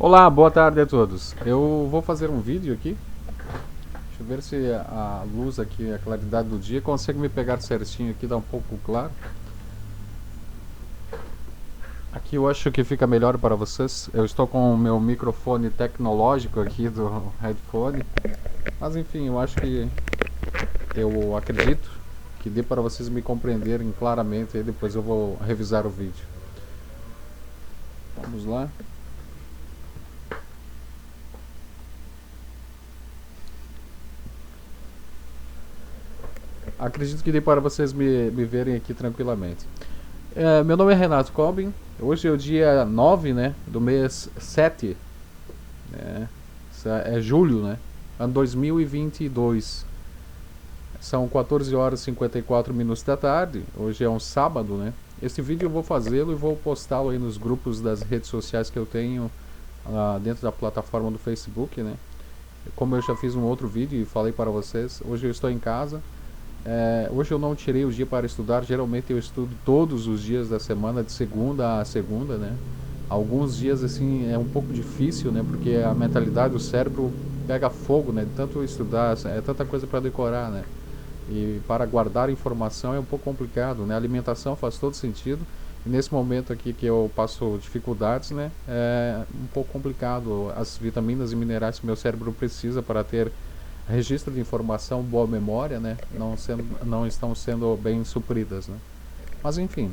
Olá, boa tarde a todos. Eu vou fazer um vídeo aqui. Deixa eu ver se a luz aqui, a claridade do dia consegue me pegar certinho aqui, dá um pouco claro. Aqui eu acho que fica melhor para vocês. Eu estou com o meu microfone tecnológico aqui do headphone. Mas enfim, eu acredito que dê para vocês me compreenderem claramente e depois eu vou revisar o vídeo. Vamos lá. Acredito que dê para vocês me verem aqui tranquilamente. Meu nome é Renato Cobin. Hoje é o dia 9, né, do mês 7. Né, é julho, né? Ano 2022. São 14 horas e 54 minutos da tarde. Hoje é um sábado, né? Esse vídeo eu vou fazê-lo e vou postá-lo aí nos grupos das redes sociais que eu tenho dentro da plataforma do Facebook, né? Como eu já fiz um outro vídeo e falei para vocês, hoje eu estou em casa. Hoje eu não tirei o dia para estudar. Geralmente eu estudo todos os dias da semana, de segunda a segunda, né? Alguns dias assim é um pouco difícil, né? Porque a mentalidade, o cérebro pega fogo, né? De tanto estudar, é tanta coisa para decorar, né? E para guardar informação é um pouco complicado, né? A alimentação faz todo sentido. E nesse momento aqui que eu passo dificuldades, né? É um pouco complicado. As vitaminas e minerais que meu cérebro precisa para ter registro de informação, boa memória, né? Não estão sendo bem supridas, né? Mas enfim,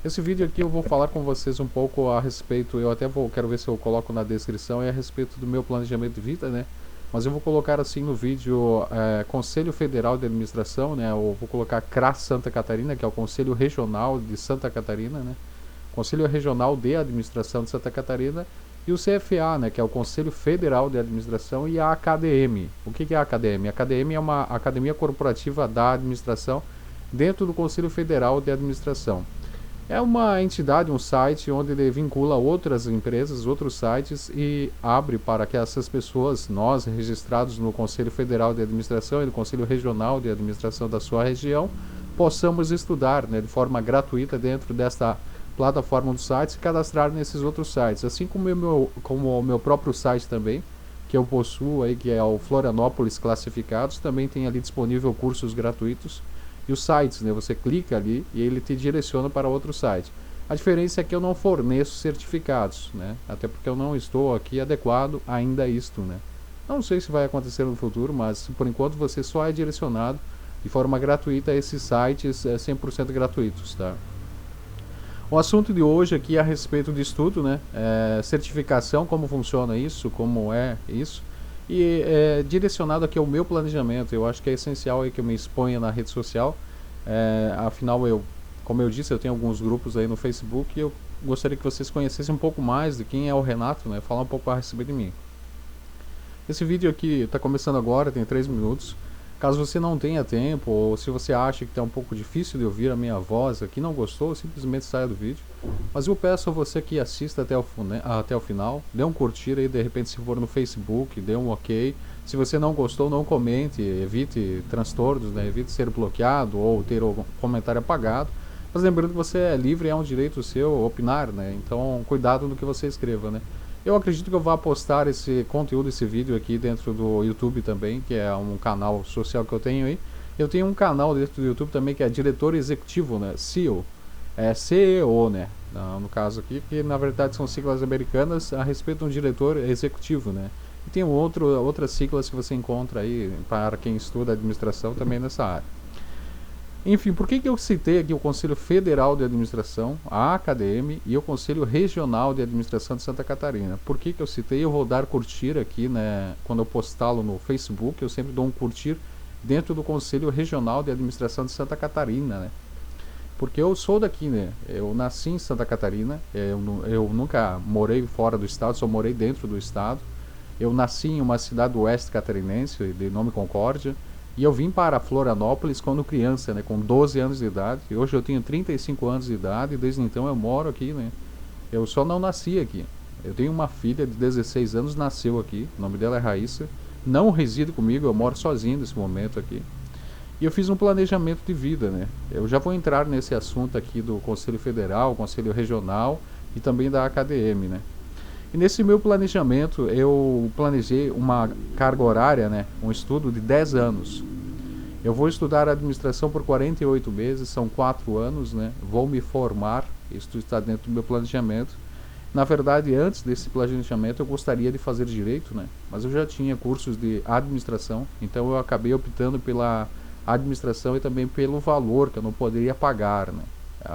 esse vídeo aqui eu vou falar com vocês um pouco a respeito. Quero ver se eu coloco na descrição, é a respeito do meu planejamento de vida, né? Mas eu vou colocar assim no vídeo Conselho Federal de Administração, né? Eu vou colocar CRAS Santa Catarina, que é o Conselho Regional de Santa Catarina, né? Conselho Regional de Administração de Santa Catarina, e o CFA, né, que é o Conselho Federal de Administração, e a ACADM. O que é a ACADM? A ACADM é uma academia corporativa da administração dentro do Conselho Federal de Administração. É uma entidade, um site onde ele vincula outras empresas, outros sites e abre para que essas pessoas, nós registrados no Conselho Federal de Administração e no Conselho Regional de Administração da sua região, possamos estudar, né, de forma gratuita dentro desta plataforma dos sites e cadastrar nesses outros sites, assim como o meu próprio site também, que eu possuo aí, que é o Florianópolis Classificados, também tem ali disponível cursos gratuitos. E os sites, né, você clica ali e ele te direciona para outro site. A diferença é que eu não forneço certificados, né, até porque eu não estou aqui adequado ainda a isto, né. Não sei se vai acontecer no futuro, mas por enquanto você só é direcionado de forma gratuita a esses sites 100% gratuitos, tá? O assunto de hoje aqui é a respeito de estudo, né? Certificação, como funciona isso, como é isso. E direcionado aqui ao meu planejamento. Eu acho que é essencial aí que eu me exponha na rede social. Afinal, como eu disse, eu tenho alguns grupos aí no Facebook e eu gostaria que vocês conhecessem um pouco mais de quem é o Renato, né? Falar um pouco a respeito de mim. Esse vídeo aqui está começando agora, tem 3 minutos. Caso você não tenha tempo, ou se você acha que está um pouco difícil de ouvir a minha voz aqui, não gostou, simplesmente saia do vídeo. Mas eu peço a você que assista até o final, dê um curtir aí, de repente se for no Facebook, dê um ok. Se você não gostou, não comente, evite transtornos, né? Evite ser bloqueado ou ter o comentário apagado. Mas lembrando que você é livre, é um direito seu opinar, né? Então cuidado no que você escreva, né? Eu acredito que eu vou postar esse conteúdo, esse vídeo aqui dentro do YouTube também, que é um canal social que eu tenho aí. Eu tenho um canal dentro do YouTube também que é Diretor Executivo, né? CEO. É CEO, né? No caso aqui, que na verdade são siglas americanas a respeito de um diretor executivo, né? E tem outras siglas que você encontra aí para quem estuda administração também nessa área. Enfim, por que eu citei aqui o Conselho Federal de Administração, a ACADM, e o Conselho Regional de Administração de Santa Catarina? Por que eu citei? Eu vou dar curtir aqui, né? Quando eu postá-lo no Facebook, eu sempre dou um curtir dentro do Conselho Regional de Administração de Santa Catarina, né? Porque eu sou daqui, né? Eu nasci em Santa Catarina, eu nunca morei fora do estado, só morei dentro do estado. Eu nasci em uma cidade do oeste catarinense, de nome Concórdia. E eu vim para Florianópolis quando criança, né, com 12 anos de idade. E hoje eu tenho 35 anos de idade e desde então eu moro aqui, né. Eu só não nasci aqui. Eu tenho uma filha de 16 anos, nasceu aqui. O nome dela é Raíssa. Não reside comigo, eu moro sozinho nesse momento aqui. E eu fiz um planejamento de vida, né. Eu já vou entrar nesse assunto aqui do Conselho Federal, Conselho Regional e também da ACADM, né. E nesse meu planejamento, eu planejei uma carga horária, né, um estudo de 10 anos. Eu vou estudar administração por 48 meses, são 4 anos, né? Vou me formar, isso está dentro do meu planejamento. Na verdade, antes desse planejamento, eu gostaria de fazer direito, né? Mas eu já tinha cursos de administração, então eu acabei optando pela administração e também pelo valor que eu não poderia pagar, né?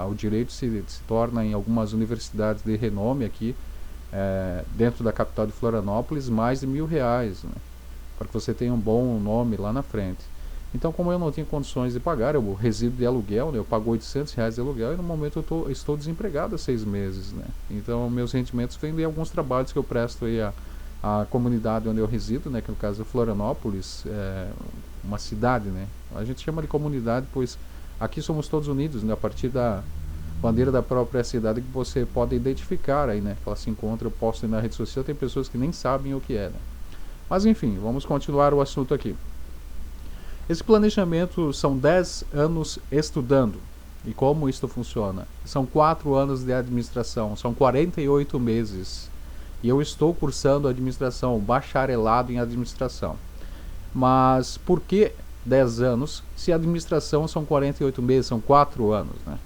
O direito se torna, em algumas universidades de renome aqui, dentro da capital de Florianópolis, mais de R$ 1.000, né? Para que você tenha um bom nome lá na frente. Então, como eu não tinha condições de pagar, eu resido de aluguel, né? Eu pago R$ 800 de aluguel e no momento eu estou desempregado há 6 meses, né? Então, meus rendimentos vêm de alguns trabalhos que eu presto aí à comunidade onde eu resido, né? Que no caso é Florianópolis, uma cidade, né? A gente chama de comunidade, pois aqui somos todos unidos, né? A partir da bandeira da própria cidade que você pode identificar aí, né? Que ela se encontra, eu posto aí na rede social, tem pessoas que nem sabem o que é, né? Mas enfim, vamos continuar o assunto aqui. Esse planejamento são 10 anos estudando. E como isso funciona? São 4 anos de administração, são 48 meses. E eu estou cursando administração, bacharelado em administração. Mas por que 10 anos se a administração são 48 meses, são 4 anos, né?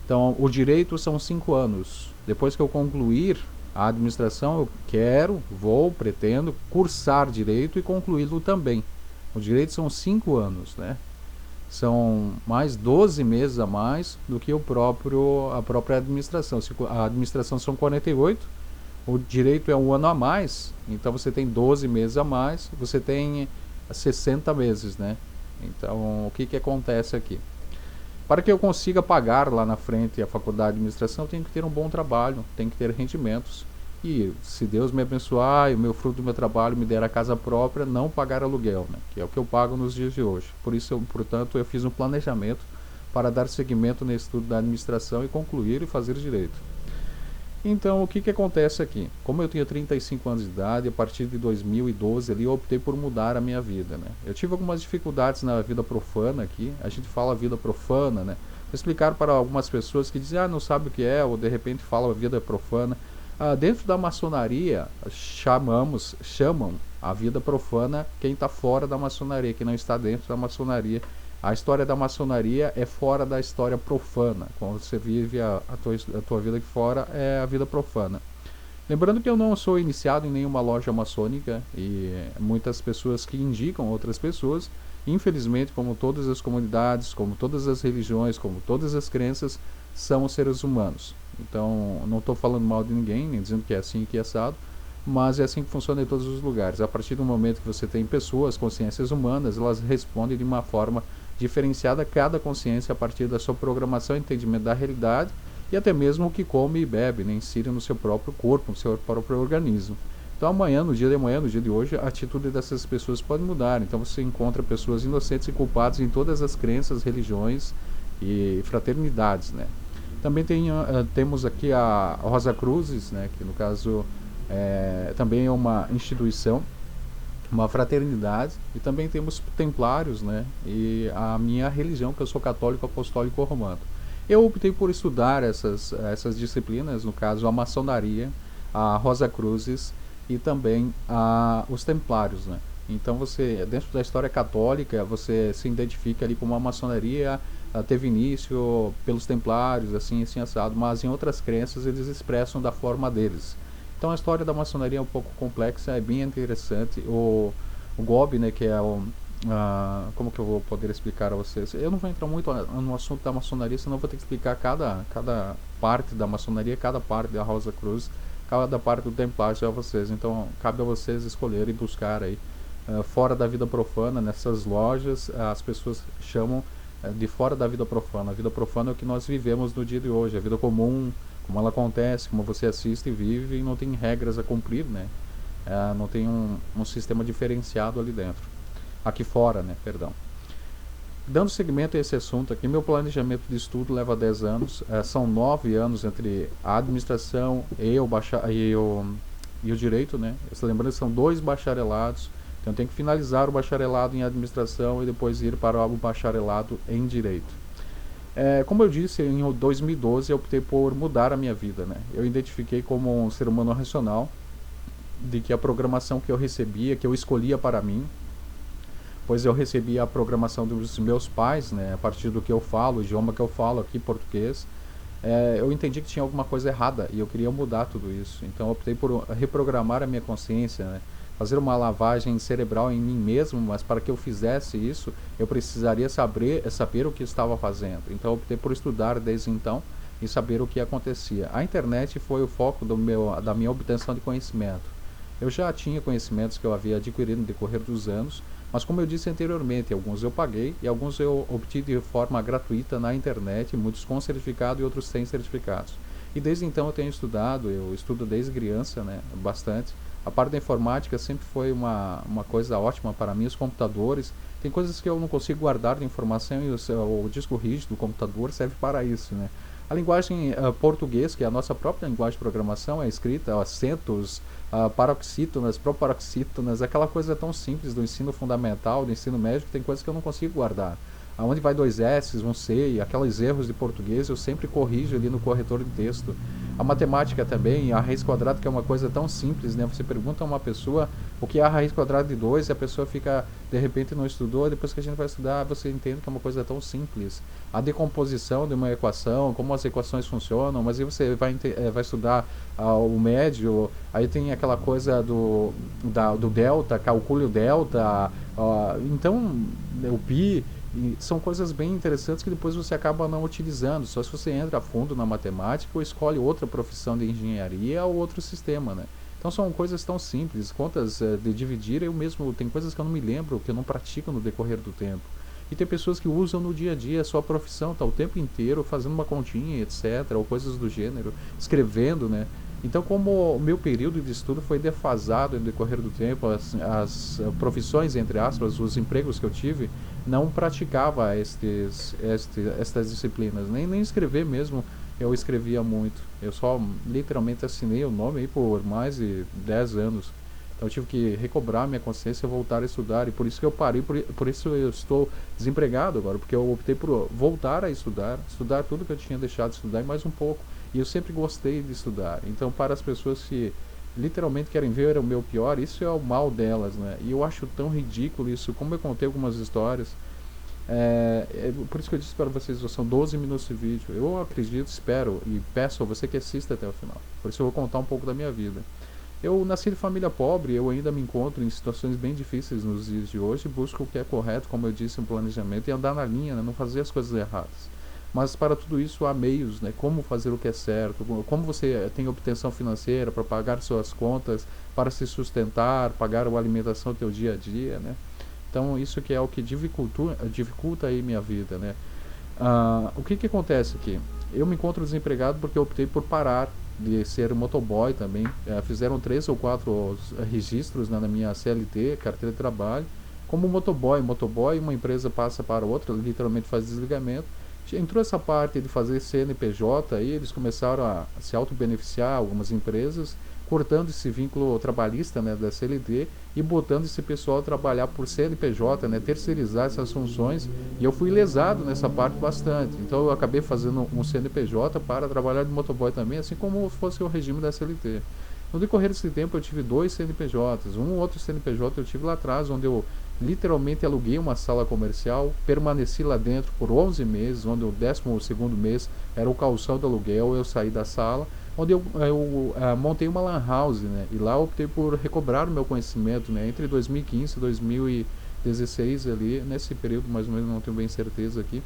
Então, o direito são 5 anos. Depois que eu concluir a administração, eu pretendo cursar direito e concluí-lo também. O direito são 5 anos, né? São mais 12 meses a mais do que a própria administração. Se a administração são 48, o direito é 1 ano a mais, então você tem 12 meses a mais, você tem 60 meses, né? Então, o que acontece aqui? Para que eu consiga pagar lá na frente a faculdade de administração, eu tenho que ter um bom trabalho, tenho que ter rendimentos. E se Deus me abençoar e o meu fruto do meu trabalho me der a casa própria, não pagar aluguel, né? Que é o que eu pago nos dias de hoje. Por isso, portanto, eu fiz um planejamento para dar seguimento no estudo da administração e concluir e fazer direito. Então, o que acontece aqui? Como eu tinha 35 anos de idade, a partir de 2012 ali, eu optei por mudar a minha vida, né? Eu tive algumas dificuldades na vida profana aqui, a gente fala vida profana, né? Vou explicar para algumas pessoas que dizem, não sabe o que é, ou de repente fala vida profana. Dentro da maçonaria, chamam a vida profana quem está fora da maçonaria, quem não está dentro da maçonaria. A história da maçonaria é fora da história profana. Quando você vive a tua vida aqui fora, é a vida profana. Lembrando que eu não sou iniciado em nenhuma loja maçônica e muitas pessoas que indicam outras pessoas, infelizmente, como todas as comunidades, como todas as religiões, como todas as crenças, são seres humanos. Então, não estou falando mal de ninguém, nem dizendo que é assim que é assado, mas é assim que funciona em todos os lugares. A partir do momento que você tem pessoas, consciências humanas, elas respondem de uma forma diferenciada a cada consciência a partir da sua programação, entendimento da realidade e até mesmo o que come e bebe, né, insere no seu próprio corpo, no seu próprio organismo. Então amanhã, no dia de amanhã, no dia de hoje, a atitude dessas pessoas pode mudar. Então você encontra pessoas inocentes e culpadas em todas as crenças, religiões e fraternidades, né? Também temos aqui a Rosa Cruzes, né, que no caso também é uma instituição, uma fraternidade, e também temos templários, né, e a minha religião, que eu sou católico apostólico romano. Eu optei por estudar essas disciplinas, no caso a maçonaria, a Rosa Cruzes e também os templários, né. Então você, dentro da história católica, você se identifica ali como a maçonaria teve início pelos templários, assim assado, mas em outras crenças eles expressam da forma deles. Então a história da maçonaria é um pouco complexa, é bem interessante. O Gobi, né, que é como que eu vou poder explicar a vocês? Eu não vou entrar muito no assunto da maçonaria, senão eu vou ter que explicar cada parte da maçonaria, cada parte da Rosa Cruz, cada parte do templário a vocês. Então cabe a vocês escolherem e buscar aí fora da vida profana, nessas lojas, as pessoas chamam de fora da vida profana. A vida profana é o que nós vivemos no dia de hoje, a vida comum, como ela acontece, como você assiste e vive, e não tem regras a cumprir, né? Não tem um sistema diferenciado ali dentro. Aqui fora, né? Perdão. Dando seguimento a esse assunto aqui, meu planejamento de estudo leva 10 anos, são 9 anos entre a administração e o direito, né? Lembrando que são 2 bacharelados. Então eu tenho que finalizar o bacharelado em administração e depois ir para o bacharelado em direito. Como eu disse, em 2012 eu optei por mudar a minha vida, né? Eu identifiquei como um ser humano racional, de que a programação que eu recebia, que eu escolhia para mim, pois eu recebia a programação dos meus pais, né, a partir do que eu falo, o idioma que eu falo aqui, português, eu entendi que tinha alguma coisa errada e eu queria mudar tudo isso. Então eu optei por reprogramar a minha consciência, né, fazer uma lavagem cerebral em mim mesmo, mas para que eu fizesse isso, eu precisaria saber o que estava fazendo. Então eu optei por estudar desde então e saber o que acontecia. A internet foi o foco da minha obtenção de conhecimento. Eu já tinha conhecimentos que eu havia adquirido no decorrer dos anos, mas como eu disse anteriormente, alguns eu paguei e alguns eu obtive de forma gratuita na internet, muitos com certificado e outros sem certificados. E desde então eu tenho estudado, eu estudo desde criança, né, bastante. A parte da informática sempre foi uma coisa ótima para mim, os computadores. Tem coisas que eu não consigo guardar de informação e o disco rígido do computador serve para isso, né? A linguagem português, que é a nossa própria linguagem de programação, é escrita, acentos, paroxítonas, proparoxítonas, aquela coisa tão simples do ensino fundamental, do ensino médio, que tem coisas que eu não consigo guardar. Aonde vai dois S, um C, e aqueles erros de português eu sempre corrijo ali no corretor de texto. A matemática também, a raiz quadrada, que é uma coisa tão simples, né? Você pergunta a uma pessoa o que é a raiz quadrada de 2 e a pessoa fica, de repente não estudou, depois que a gente vai estudar, você entende que é uma coisa tão simples. A decomposição de uma equação, como as equações funcionam, mas aí você vai estudar o médio, aí tem aquela coisa do delta, calcule o delta, então o pi. E são coisas bem interessantes que depois você acaba não utilizando, só se você entra a fundo na matemática ou escolhe outra profissão de engenharia ou outro sistema, né? Então são coisas tão simples, contas de dividir, eu mesmo, tem coisas que eu não me lembro, que eu não pratico no decorrer do tempo. E tem pessoas que usam no dia a dia a sua profissão, tá o tempo inteiro fazendo uma continha, etc, ou coisas do gênero, escrevendo, né? Então, como o meu período de estudo foi defasado no decorrer do tempo, as profissões, entre aspas, os empregos que eu tive, não praticava estas disciplinas, nem escrever mesmo eu escrevia muito. Eu só literalmente assinei o nome aí por mais de 10 anos. Então eu tive que recobrar minha consciência e voltar a estudar. E por isso que eu parei, por isso eu estou desempregado agora, porque eu optei por voltar a estudar tudo que eu tinha deixado de estudar e mais um pouco. E eu sempre gostei de estudar. Então, para as pessoas que literalmente querem ver o meu pior, isso é o mal delas, né? E eu acho tão ridículo isso, como eu contei algumas histórias. Por isso que eu disse para vocês, são 12 minutos de vídeo. Eu acredito, espero e peço a você que assista até o final. Por isso eu vou contar um pouco da minha vida. Eu nasci de família pobre, eu ainda me encontro em situações bem difíceis nos dias de hoje, busco o que é correto, como eu disse, um planejamento e andar na linha, né? Não fazer as coisas erradas. Mas para tudo isso há meios, né? Como fazer o que é certo, como você tem obtenção financeira para pagar suas contas, para se sustentar, pagar a alimentação do teu dia a dia, né? Então isso que é o que dificulta aí minha vida, né? O que acontece aqui? Eu me encontro desempregado porque eu optei por parar de ser motoboy também. Fizeram 3 ou 4 registros, né, na minha CLT, carteira de trabalho, como motoboy, uma empresa passa para outra, literalmente faz desligamento. Entrou essa parte de fazer CNPJ, aí eles começaram a se auto-beneficiar, algumas empresas, cortando esse vínculo trabalhista, né, da CLT e botando esse pessoal a trabalhar por CNPJ, né, terceirizar essas funções, e eu fui lesado nessa parte bastante. Então eu acabei fazendo um CNPJ para trabalhar de motoboy também, assim como fosse o regime da CLT. No decorrer desse tempo eu tive 2 CNPJs, um outro CNPJ eu tive lá atrás, onde eu literalmente aluguei uma sala comercial, permaneci lá dentro por 11 meses, onde o 12º mês era o calção do aluguel, eu saí da sala, onde eu montei uma lan house, né, e lá eu optei por recobrar o meu conhecimento, né, entre 2015 e 2016 ali, nesse período mais ou menos, não tenho bem certeza aqui,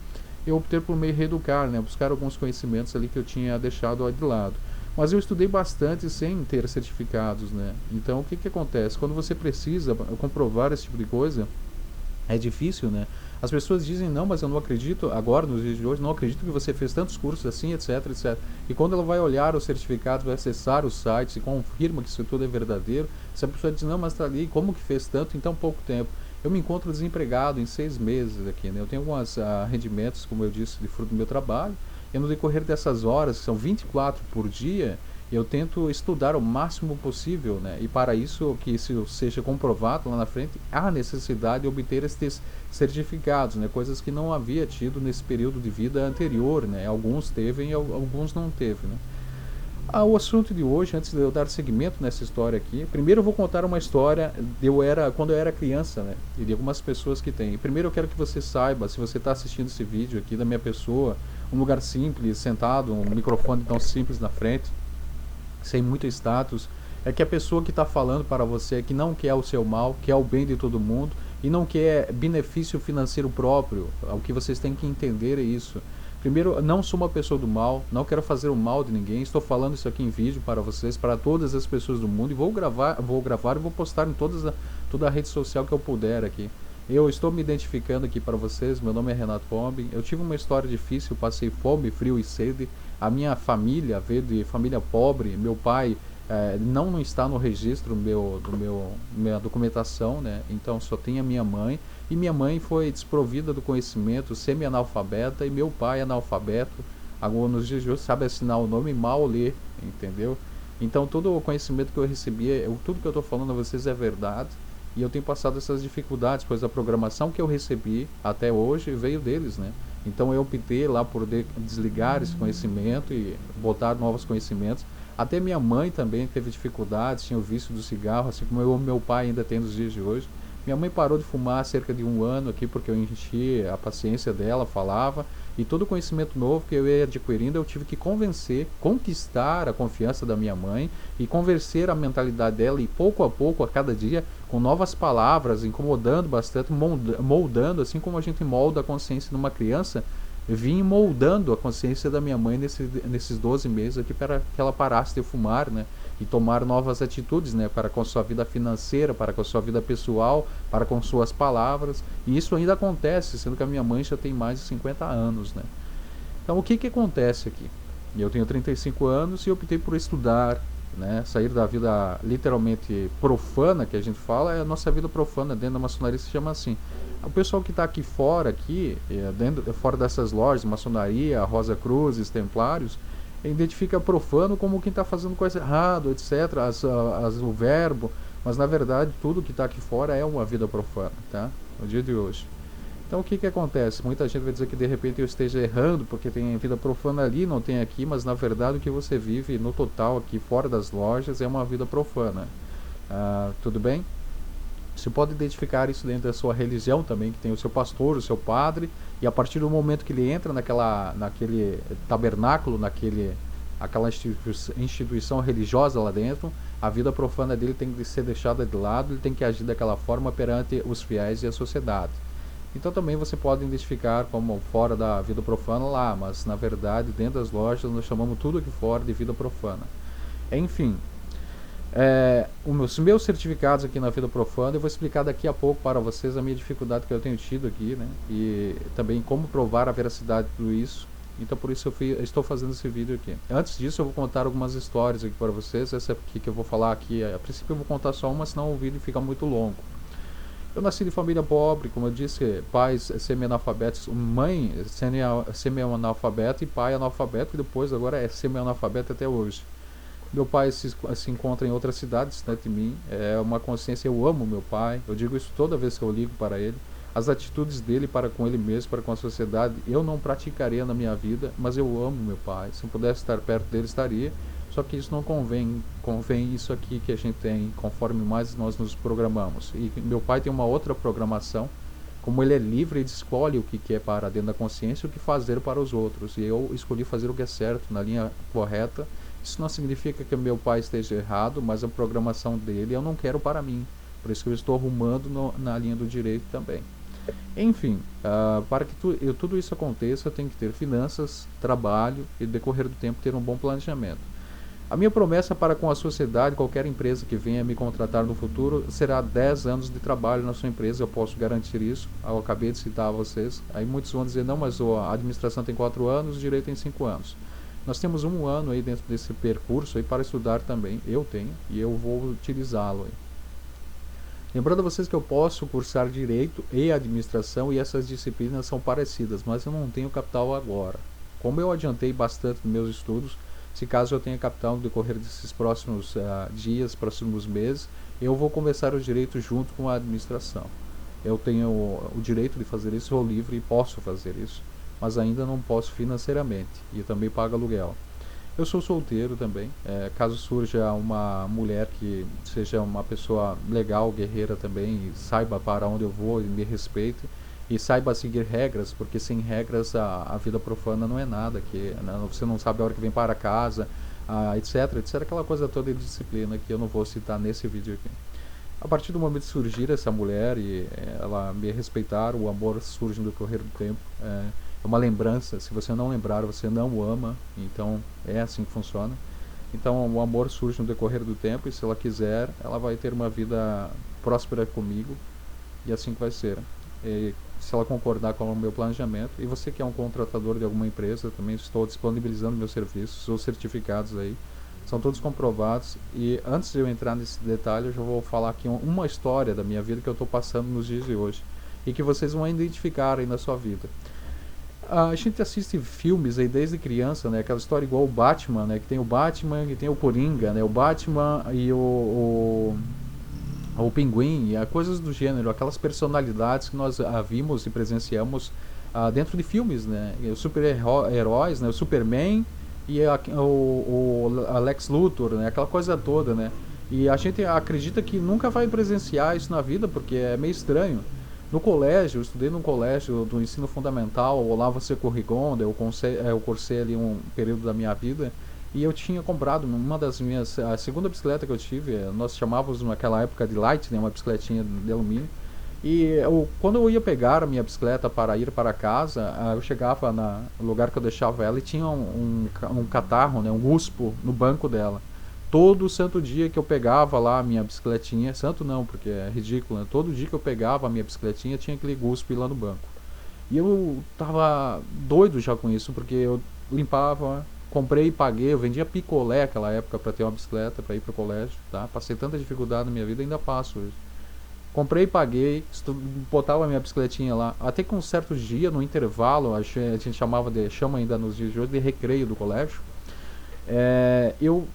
eu optei por me reeducar, né, buscar alguns conhecimentos ali que eu tinha deixado de lado. Mas eu estudei bastante sem ter certificados, né? Então o que acontece? Quando você precisa comprovar esse tipo de coisa, é difícil, né? As pessoas dizem, não, mas eu não acredito, agora nos dias de hoje, não acredito que você fez tantos cursos assim, etc, etc. E quando ela vai olhar o certificado, vai acessar o site e confirma que isso tudo é verdadeiro, se a pessoa diz, não, mas está ali, como que fez tanto em tão pouco tempo? Eu me encontro desempregado em 6 meses aqui, né? Eu tenho alguns rendimentos, como eu disse, de fruto do meu trabalho, e no decorrer dessas horas, que são 24 por dia, eu tento estudar o máximo possível, né? E para isso, que isso seja comprovado lá na frente, há necessidade de obter estes certificados, né? Coisas que não havia tido nesse período de vida anterior, né? Alguns teve e alguns não teve, né? O assunto de hoje, antes de eu dar seguimento nessa história aqui, primeiro eu vou contar uma história quando eu era criança, né? E de algumas pessoas que têm. Primeiro eu quero que você saiba, se você está assistindo esse vídeo aqui da minha pessoa, um lugar simples, sentado, um microfone tão simples na frente, sem muito status, é que a pessoa que está falando para você é que não quer o seu mal, quer o bem de todo mundo e não quer benefício financeiro próprio. O que vocês têm que entender é isso. Primeiro, não sou uma pessoa do mal, não quero fazer o mal de ninguém. Estou falando isso aqui em vídeo para vocês, para todas as pessoas do mundo, e vou gravar e vou postar em toda a rede social que eu puder aqui. Eu estou me identificando aqui para vocês. Meu nome é Renato Combin. Eu tive uma história difícil, passei fome, frio e sede. A minha família veio de família pobre. Meu pai não está no registro minha documentação, né? Então só tem a minha mãe. E minha mãe foi desprovida do conhecimento, semi-analfabeta, e meu pai analfabeto. Agora nos dias de hoje sabe assinar o nome e mal ler, entendeu? Então todo o conhecimento que eu recebi, tudo que eu estou falando a vocês é verdade. E eu tenho passado essas dificuldades, pois a programação que eu recebi até hoje veio deles, né? Então eu optei lá por desligar esse conhecimento e botar novos conhecimentos. Até minha mãe também teve dificuldades, tinha o vício do cigarro, assim como meu pai ainda tem nos dias de hoje. Minha mãe parou de fumar há cerca de 1 ano aqui porque eu enchi a paciência dela, falava, e todo o conhecimento novo que eu ia adquirindo eu tive que conquistar a confiança da minha mãe e convencer a mentalidade dela, e pouco a pouco, a cada dia, com novas palavras, incomodando bastante, moldando, assim como a gente molda a consciência de uma criança, vim moldando a consciência da minha mãe nesses 12 meses aqui para que ela parasse de fumar, né? E tomar novas atitudes, né? Para com sua vida financeira, para com sua vida pessoal, para com suas palavras. E isso ainda acontece, sendo que a minha mãe já tem mais de 50 anos, né? Então o que acontece aqui? Eu tenho 35 anos e optei por estudar, né? Sair da vida literalmente profana, que a gente fala, é a nossa vida profana dentro da maçonaria, se chama assim. O pessoal que está aqui fora, fora dessas lojas, maçonaria, Rosa Cruzes, Templários, identifica profano como quem está fazendo coisa errada, etc. O verbo, mas na verdade tudo que está aqui fora é uma vida profana, tá? No dia de hoje. Então o que acontece? Muita gente vai dizer que de repente eu esteja errando porque tem vida profana ali, não tem aqui, mas na verdade o que você vive no total aqui fora das lojas é uma vida profana. Tudo bem? Você pode identificar isso dentro da sua religião também, que tem o seu pastor, o seu padre, e a partir do momento que ele entra naquele tabernáculo, aquela instituição religiosa lá dentro, a vida profana dele tem que ser deixada de lado, ele tem que agir daquela forma perante os fiéis e a sociedade. Então também você pode identificar como fora da vida profana lá, mas na verdade dentro das lojas nós chamamos tudo aqui fora de vida profana. Enfim, os meus certificados aqui na vida profana, eu vou explicar daqui a pouco para vocês a minha dificuldade que eu tenho tido aqui, né? E também como provar a veracidade de tudo isso. Então por isso eu estou fazendo esse vídeo aqui. Antes disso eu vou contar algumas histórias aqui para vocês. Essa aqui que eu vou falar aqui, a princípio eu vou contar só uma, senão o vídeo fica muito longo. Eu nasci de família pobre, como eu disse, pais semi-analfabetos, mãe semi-analfabeta e pai analfabeto, e depois agora é semi-analfabeto até hoje. Meu pai se encontra em outra cidade, distante de mim. É uma consciência, eu amo meu pai. Eu digo isso toda vez que eu ligo para ele. As atitudes dele para com ele mesmo, para com a sociedade, eu não praticaria na minha vida, mas eu amo meu pai. Se eu pudesse estar perto dele, estaria. Só que isso não convém. Convém isso aqui que a gente tem, conforme mais nós nos programamos. E meu pai tem uma outra programação. Como ele é livre, ele escolhe o que quer para dentro da consciência e o que fazer para os outros. E eu escolhi fazer o que é certo, na linha correta. Isso não significa que meu pai esteja errado, mas a programação dele eu não quero para mim. Por isso que eu estou arrumando na linha do direito também. Enfim, para que tudo isso aconteça, eu tenho que ter finanças, trabalho e, no decorrer do tempo, ter um bom planejamento. A minha promessa para com a sociedade, qualquer empresa que venha me contratar no futuro, será 10 anos de trabalho na sua empresa, eu posso garantir isso. Eu acabei de citar a vocês. Aí muitos vão dizer, não, mas a administração tem 4 anos, o direito tem 5 anos. Nós temos 1 ano aí dentro desse percurso aí para estudar também, eu tenho, e eu vou utilizá-lo aí. Lembrando a vocês que eu posso cursar Direito e Administração e essas disciplinas são parecidas, mas eu não tenho capital agora. Como eu adiantei bastante nos meus estudos, se caso eu tenha capital no decorrer desses próximos dias, próximos meses, eu vou começar o Direito junto com a Administração. Eu tenho o direito de fazer isso, sou livre e posso fazer isso, mas ainda não posso financeiramente, e também pago aluguel. Eu sou solteiro também. Caso surja uma mulher que seja uma pessoa legal, guerreira também, e saiba para onde eu vou e me respeite, e saiba seguir regras, porque sem regras a vida profana não é nada, que né, você não sabe a hora que vem para casa, etc, etc, aquela coisa toda de disciplina que eu não vou citar nesse vídeo aqui. A partir do momento que surgir essa mulher e ela me respeitar, o amor surge no decorrer do tempo. É uma lembrança, se você não lembrar, você não o ama, então é assim que funciona. Então o amor surge no decorrer do tempo e se ela quiser, ela vai ter uma vida próspera comigo e assim que vai ser. E se ela concordar com o meu planejamento, e você que é um contratador de alguma empresa, também estou disponibilizando meus serviços, os certificados aí, são todos comprovados. E antes de eu entrar nesse detalhe, eu já vou falar aqui uma história da minha vida que eu estou passando nos dias de hoje e que vocês vão identificar aí na sua vida. A gente assiste filmes aí desde criança, né? Aquela história igual o Batman, né? Que tem o Batman e tem o Coringa, né? O Batman e o Pinguim, e coisas do gênero, aquelas personalidades que nós vimos e presenciamos dentro de filmes, né? Os super-heróis, né? O Superman e o Lex Luthor, né? Aquela coisa toda, né? E a gente acredita que nunca vai presenciar isso na vida, porque é meio estranho. No colégio, eu estudei num colégio do ensino fundamental, o Olavo Seco Rigon, eu cursei ali um período da minha vida, e eu tinha comprado uma das minhas, a segunda bicicleta que eu tive, nós chamávamos naquela época de Light, né, uma bicicletinha de alumínio, e quando eu ia pegar a minha bicicleta para ir para casa, eu chegava no lugar que eu deixava ela e tinha um catarro, né, um guspo no banco dela. Todo santo dia que eu pegava lá a minha bicicletinha, santo não, porque é ridículo, né? Todo dia que eu pegava a minha bicicletinha tinha aquele guspe lá no banco. E eu tava doido já com isso, porque eu limpava, comprei e paguei, eu vendia picolé naquela época para ter uma bicicleta, para ir pro colégio, tá? Passei tanta dificuldade na minha vida, ainda passo hoje. Comprei e paguei, botava a minha bicicletinha lá, até que um certo dia, no intervalo, a gente chama ainda nos dias de hoje, de recreio do colégio, eu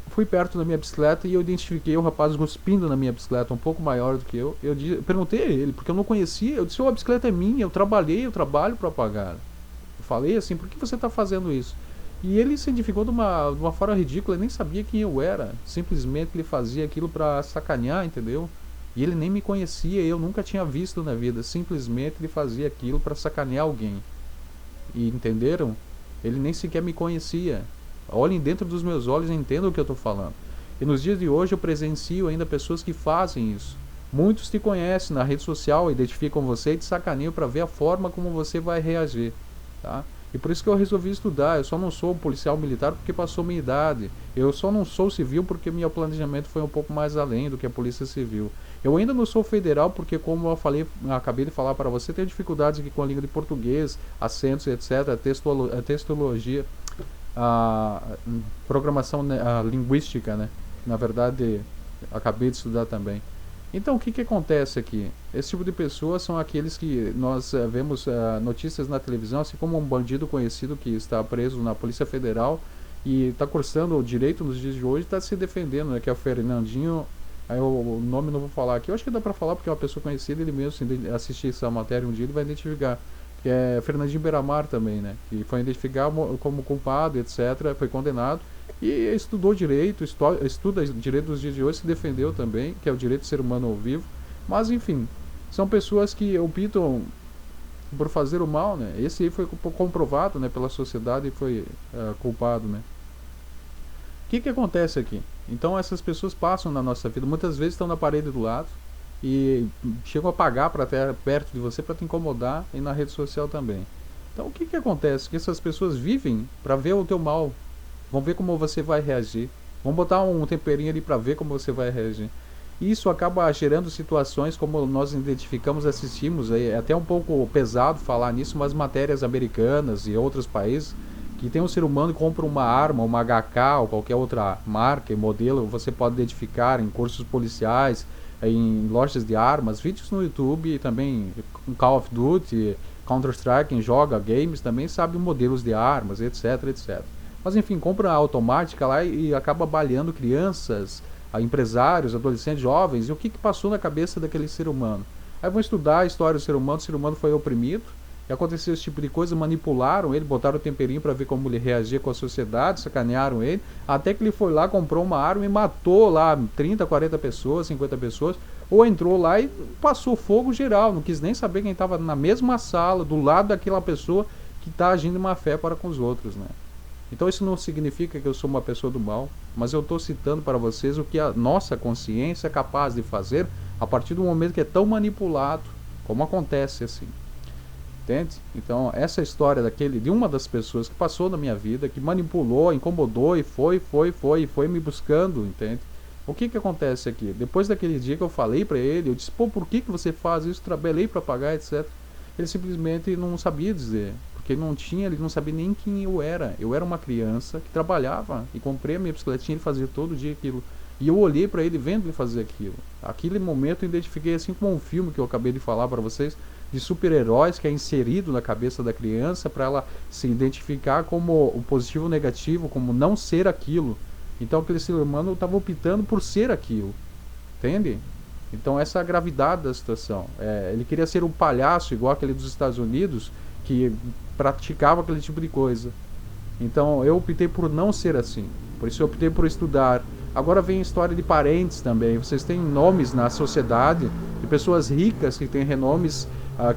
fui perto da minha bicicleta e eu identifiquei o rapaz cuspindo na minha bicicleta, um pouco maior do que eu. Eu perguntei a ele, porque eu não conhecia. Eu disse: a bicicleta é minha, eu trabalho para pagar. Eu falei assim: por que você está fazendo isso? E ele se identificou de uma forma ridícula, ele nem sabia quem eu era. Simplesmente ele fazia aquilo para sacanear, entendeu? E ele nem me conhecia, eu nunca tinha visto na vida. Simplesmente ele fazia aquilo para sacanear alguém. E entenderam? Ele nem sequer me conhecia. Olhem dentro dos meus olhos e entendam o que eu estou falando. E nos dias de hoje eu presencio ainda pessoas que fazem isso. Muitos te conhecem na rede social, identificam você e te sacaneiam para ver a forma como você vai reagir. Tá? E por isso que eu resolvi estudar. Eu só não sou policial militar porque passou minha idade. Eu só não sou civil porque meu planejamento foi um pouco mais além do que a polícia civil. Eu ainda não sou federal porque, como acabei de falar para você, tenho dificuldades aqui com a língua de português, acentos, etc., a textologia, a programação linguística, né? Na verdade, acabei de estudar também. Então, o que acontece aqui? Esse tipo de pessoas são aqueles que nós vemos notícias na televisão, assim como um bandido conhecido que está preso na Polícia Federal e está cursando o direito nos dias de hoje, está se defendendo, né? Que é o Fernandinho. Aí o nome não vou falar aqui. Eu acho que dá pra falar porque é uma pessoa conhecida, ele mesmo, se assistir essa matéria um dia, ele vai identificar. Que é Fernandinho Beiramar também, né? Que foi identificado como culpado, etc. Foi condenado e estudou direito, estuda direito dos dias de hoje, se defendeu também, que é o direito do ser humano ao vivo. Mas enfim, são pessoas que optam por fazer o mal, né? Esse aí foi comprovado, né, pela sociedade e foi culpado, né? O que acontece aqui? Então essas pessoas passam na nossa vida, muitas vezes estão na parede do lado e chegam a pagar para estar perto de você para te incomodar, e na rede social também. Então o que acontece? Que essas pessoas vivem para ver o teu mal, vão ver como você vai reagir, vão botar um temperinho ali para ver como você vai reagir. E isso acaba gerando situações como nós identificamos, assistimos, aí é até um pouco pesado falar nisso, mas matérias americanas e outros países que tem um ser humano que compra uma arma, uma HK ou qualquer outra marca e modelo, você pode identificar em cursos policiais, em lojas de armas, vídeos no YouTube, e também Call of Duty, Counter-Strike, quem joga games também sabe modelos de armas, etc, etc. Mas enfim, compra a automática lá e acaba baleando crianças, empresários, adolescentes, jovens. E o que passou na cabeça daquele ser humano? Aí vão estudar a história do ser humano foi oprimido, E aconteceu esse tipo de coisa, manipularam ele, botaram o temperinho para ver como ele reagia com a sociedade, sacanearam ele, até que ele foi lá, comprou uma arma e matou lá 30, 40 pessoas, 50 pessoas, ou entrou lá e passou fogo geral, não quis nem saber quem estava na mesma sala, do lado daquela pessoa que está agindo de má fé para com os outros, né? Então isso não significa que eu sou uma pessoa do mal, mas eu estou citando para vocês o que a nossa consciência é capaz de fazer a partir do momento que é tão manipulado, como acontece assim. Entende? Então essa história de uma das pessoas que passou na minha vida, que manipulou, incomodou e foi me buscando, entende? O que acontece aqui? Depois daquele dia que eu falei para ele, eu disse, pô, por que você faz isso? Trabalhei para pagar, etc. Ele simplesmente não sabia dizer, porque ele não sabia nem quem eu era. Eu era uma criança que trabalhava e comprei a minha bicicletinha, ele fazia todo dia aquilo. E eu olhei para ele vendo ele fazer aquilo. Aquele momento eu identifiquei assim como um filme que eu acabei de falar para vocês, de super-heróis que é inserido na cabeça da criança para ela se identificar como o positivo e o negativo, como não ser aquilo. Então aquele ser humano estava optando por ser aquilo. Entende? Então essa é a gravidade da situação. Ele queria ser um palhaço igual aquele dos Estados Unidos que praticava aquele tipo de coisa. Então eu optei por não ser assim. Por isso eu optei por estudar. Agora vem a história de parentes também. Vocês têm nomes na sociedade de pessoas ricas que têm renomes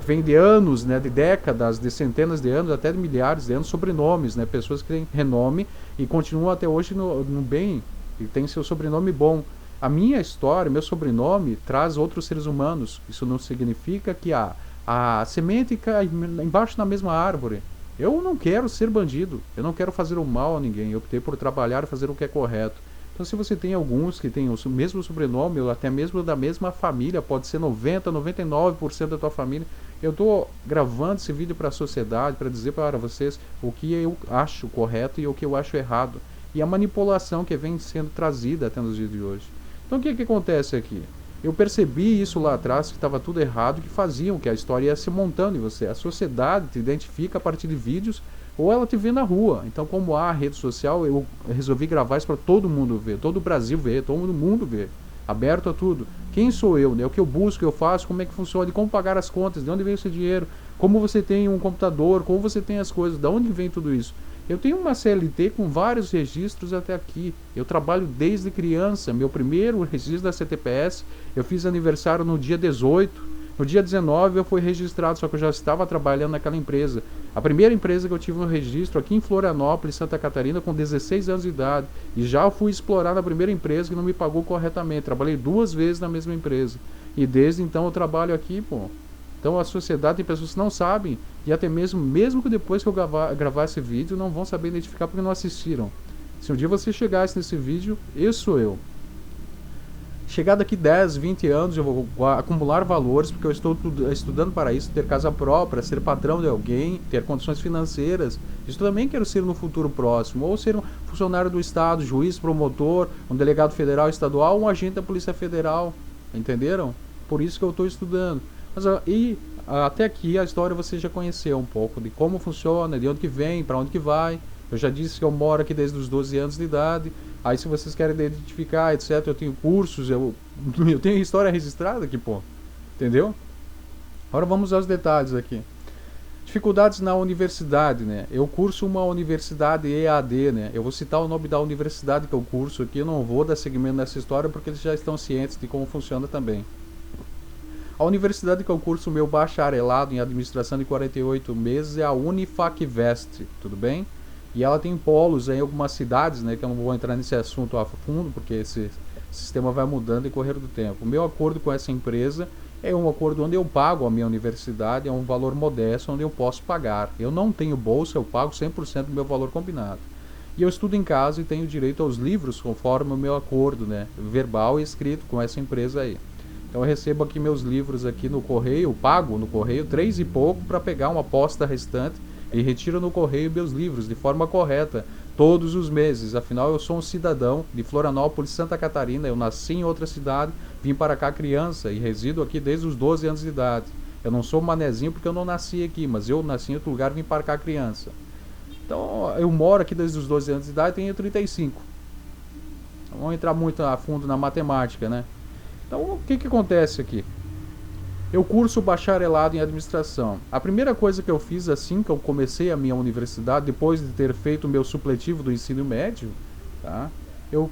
que vêm de anos, né, de décadas, de centenas de anos, até de milhares de anos, sobrenomes, né, pessoas que têm renome e continuam até hoje no bem e têm seu sobrenome bom. A minha história, meu sobrenome, traz outros seres humanos. Isso não significa que a semente cai embaixo da mesma árvore. Eu não quero ser bandido, eu não quero fazer o mal a ninguém, eu optei por trabalhar e fazer o que é correto. Então se você tem alguns que têm o mesmo sobrenome, ou até mesmo da mesma família, pode ser 90, 99% da tua família, eu estou gravando esse vídeo para a sociedade, para dizer para vocês o que eu acho correto e o que eu acho errado. E a manipulação que vem sendo trazida até nos dias de hoje. Então o que acontece aqui? Eu percebi isso lá atrás, que estava tudo errado, que faziam, que a história ia se montando em você. A sociedade te identifica a partir de vídeos, ou ela te vê na rua. Então, como há rede social, eu resolvi gravar isso para todo mundo ver, todo o Brasil ver, todo mundo ver, aberto a tudo. Quem sou eu, né? O que eu busco, o que eu faço, como é que funciona, como pagar as contas, de onde vem esse dinheiro, como você tem um computador, como você tem as coisas, de onde vem tudo isso. Eu tenho uma CLT com vários registros até aqui. Eu trabalho desde criança. Meu primeiro registro da CTPS, eu fiz aniversário no dia 18. No dia 19 eu fui registrado, só que eu já estava trabalhando naquela empresa. A primeira empresa que eu tive um registro aqui em Florianópolis, Santa Catarina, com 16 anos de idade. E já fui explorar na primeira empresa que não me pagou corretamente. Trabalhei 2 vezes na mesma empresa. E desde então eu trabalho aqui, pô. Então a sociedade tem pessoas que não sabem, e até mesmo que depois que eu gravar esse vídeo, não vão saber identificar porque não assistiram. Se um dia você chegasse nesse vídeo, esse sou eu. Chegar daqui 10, 20 anos, eu vou acumular valores, porque eu estou estudando para isso, ter casa própria, ser patrão de alguém, ter condições financeiras. Isso também quero ser no futuro próximo, ou ser um funcionário do Estado, juiz, promotor, um delegado federal, estadual, um agente da Polícia Federal. Entenderam? Por isso que eu estou estudando. Mas até aqui a história você já conheceu um pouco de como funciona, de onde que vem, para onde que vai. Eu já disse que eu moro aqui desde os 12 anos de idade. Aí se vocês querem identificar, etc, eu tenho cursos, eu tenho história registrada aqui, pô. Entendeu? Agora vamos aos detalhes aqui. Dificuldades na universidade, né? Eu curso uma universidade EAD, né? Eu vou citar o nome da universidade que eu curso aqui, eu não vou dar seguimento nessa história porque eles já estão cientes de como funciona também. A universidade que eu curso o meu bacharelado em administração de 48 meses é a Unifacvest, tudo bem? E ela tem polos em algumas cidades, né, que eu não vou entrar nesse assunto a fundo, porque esse sistema vai mudando em correr do tempo. O meu acordo com essa empresa é um acordo onde eu pago a minha universidade, é um valor modesto, onde eu posso pagar. Eu não tenho bolsa, eu pago 100% do meu valor combinado. E eu estudo em casa e tenho direito aos livros conforme o meu acordo, né, verbal e escrito com essa empresa aí. Então eu recebo aqui meus livros aqui no correio, pago no correio 3 e pouco para pegar uma aposta restante e retiro no correio meus livros de forma correta todos os meses. Afinal eu sou um cidadão de Florianópolis, Santa Catarina, eu nasci em outra cidade, vim para cá criança e resido aqui desde os 12 anos de idade. Eu não sou manezinho porque eu não nasci aqui, mas eu nasci em outro lugar e vim para cá criança. Então eu moro aqui desde os 12 anos de idade e tenho 35. Não vamos entrar muito a fundo na matemática, né? Então, o que acontece aqui? Eu curso bacharelado em administração. A primeira coisa que eu fiz assim que eu comecei a minha universidade, depois de ter feito o meu supletivo do ensino médio, tá? Eu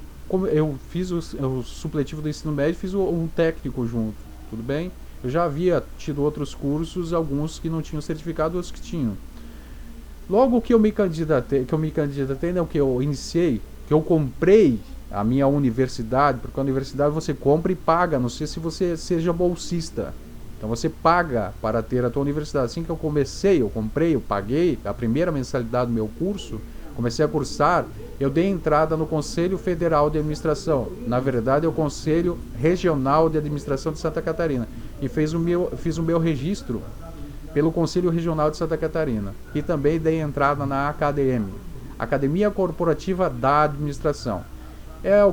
fiz o supletivo do ensino médio, fiz um técnico junto, tudo bem? Eu já havia tido outros cursos, alguns que não tinham certificado, outros que tinham. Logo que eu me candidatei, não, que eu iniciei, que eu comprei a minha universidade, porque a universidade você compra e paga, não sei se você seja bolsista. Então você paga para ter a tua universidade. Assim que eu comecei, eu comprei, eu paguei a primeira mensalidade do meu curso, comecei a cursar, eu dei entrada no Conselho Federal de Administração. Na verdade é o Conselho Regional de Administração de Santa Catarina. E fiz o meu registro pelo Conselho Regional de Santa Catarina. E também dei entrada na ACADM, Academia Corporativa da Administração.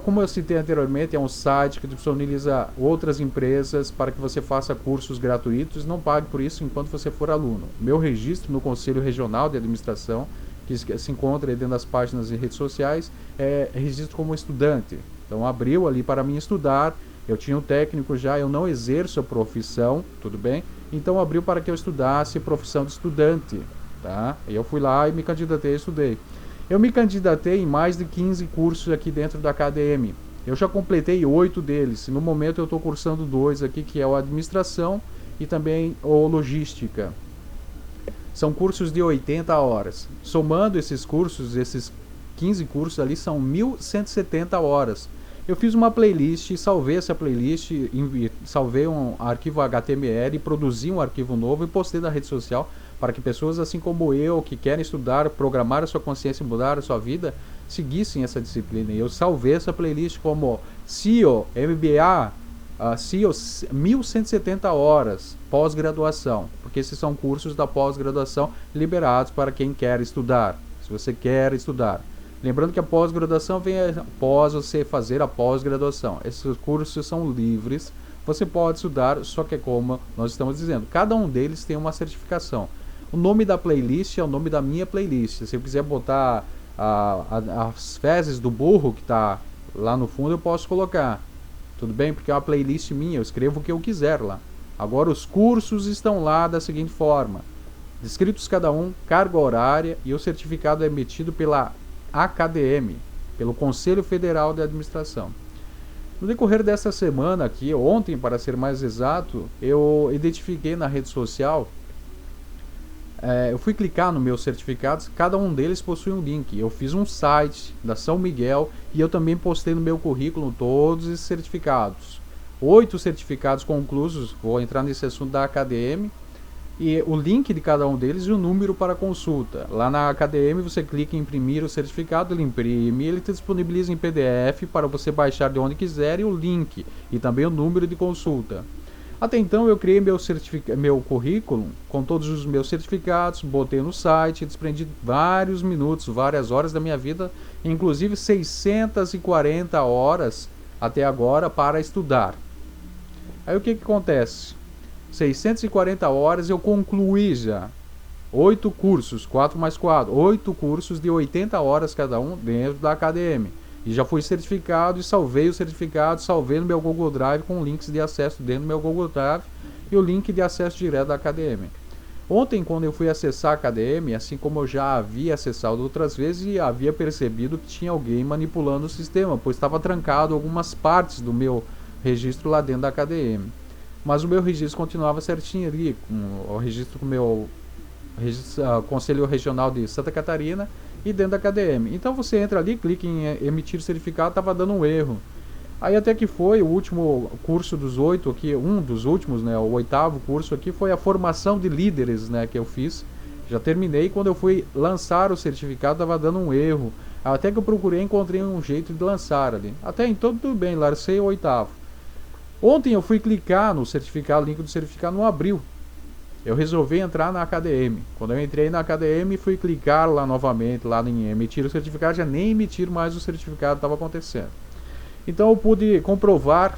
Como eu citei anteriormente, é um site que disponibiliza outras empresas para que você faça cursos gratuitos. Não pague por isso enquanto você for aluno. Meu registro no Conselho Regional de Administração, que se encontra dentro das páginas e redes sociais, é registro como estudante. Então abriu ali para mim estudar. Eu tinha um técnico já, eu não exerço a profissão, tudo bem? Então abriu para que eu estudasse profissão de estudante, tá? Eu fui lá e me candidatei e estudei. Eu me candidatei em mais de 15 cursos aqui dentro da ACADM. Eu já completei 8 deles. No momento eu estou cursando 2 aqui, que é o administração e também o logística. São cursos de 80 horas. Somando esses cursos, esses 15 cursos ali, são 1.170 horas. Eu fiz uma playlist, salvei essa playlist, salvei um arquivo HTML, produzi um arquivo novo e postei na rede social para que pessoas assim como eu, que querem estudar, programar a sua consciência e mudar a sua vida, seguissem essa disciplina. E eu salvei essa playlist como CEO, MBA, CEO 1.170 horas, pós-graduação, porque esses são cursos da pós-graduação liberados para quem quer estudar, se você quer estudar. Lembrando que a pós-graduação vem após você fazer a pós-graduação. Esses cursos são livres, você pode estudar, só que como nós estamos dizendo, cada um deles tem uma certificação. O nome da playlist é o nome da minha playlist. Se eu quiser botar as fezes do burro que está lá no fundo, eu posso colocar. Tudo bem? Porque é uma playlist minha, eu escrevo o que eu quiser lá. Agora os cursos estão lá da seguinte forma. Descritos cada um, carga horária e o certificado é emitido pela ACADM, pelo Conselho Federal de Administração. No decorrer dessa semana aqui, ontem para ser mais exato, eu identifiquei na rede social, eu fui clicar no meus certificados, cada um deles possui um link. Eu fiz um site da São Miguel e eu também postei no meu currículo todos esses certificados. 8 certificados conclusos, vou entrar nesse assunto da ACADM, e o link de cada um deles e o número para consulta. Lá na ACADM você clica em imprimir o certificado, ele imprime, ele te disponibiliza em PDF para você baixar de onde quiser e o link e também o número de consulta. Até então eu criei meu currículo com todos os meus certificados, botei no site, desprendi vários minutos, várias horas da minha vida, inclusive 640 horas até agora para estudar. Aí o que acontece? 640 horas eu concluí já 8 cursos, 4 mais 4, 8 cursos de 80 horas cada um dentro da ACADM. E já fui certificado e salvei o certificado, salvei no meu Google Drive com links de acesso dentro do meu Google Drive e o link de acesso direto da ACADM. Ontem, quando eu fui acessar a ACADM, assim como eu já havia acessado outras vezes e havia percebido que tinha alguém manipulando o sistema, pois estava trancado algumas partes do meu registro lá dentro da ACADM. Mas o meu registro continuava certinho ali, com o registro com o meu Conselho Regional de Santa Catarina e dentro da ACADM. Então você entra ali, clica em emitir certificado, estava dando um erro. Aí até que foi o último curso dos 8 aqui, um dos últimos, né, o 8º curso aqui, foi a formação de líderes, né, que eu fiz. Já terminei, quando eu fui lançar o certificado estava dando um erro. Até que eu procurei, encontrei um jeito de lançar ali. Até então tudo bem, lancei o 8º. Ontem eu fui clicar no certificado, link do certificado não abriu. Eu resolvi entrar na ACADM. Quando eu entrei na ACADM, fui clicar lá novamente, lá em emitir o certificado, já nem emitir mais o certificado estava acontecendo. Então eu pude comprovar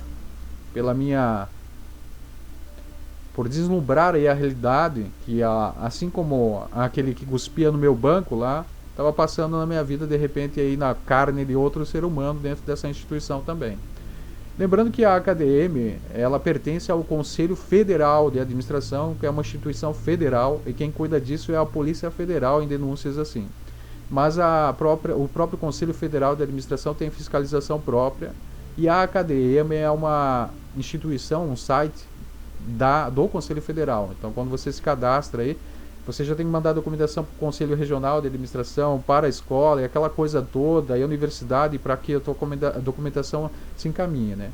por deslumbrar aí a realidade, que assim como aquele que cuspia no meu banco lá, estava passando na minha vida de repente aí na carne de outro ser humano dentro dessa instituição também. Lembrando que a AKDM, ela pertence ao Conselho Federal de Administração, que é uma instituição federal, e quem cuida disso é a Polícia Federal em denúncias assim. Mas o próprio Conselho Federal de Administração tem fiscalização própria, e a AKDM é uma instituição, um site do Conselho Federal. Então, quando você se cadastra aí, você já tem que mandar documentação para o Conselho Regional de Administração, para a escola e aquela coisa toda, e a universidade, para que a tua documentação se encaminhe, né?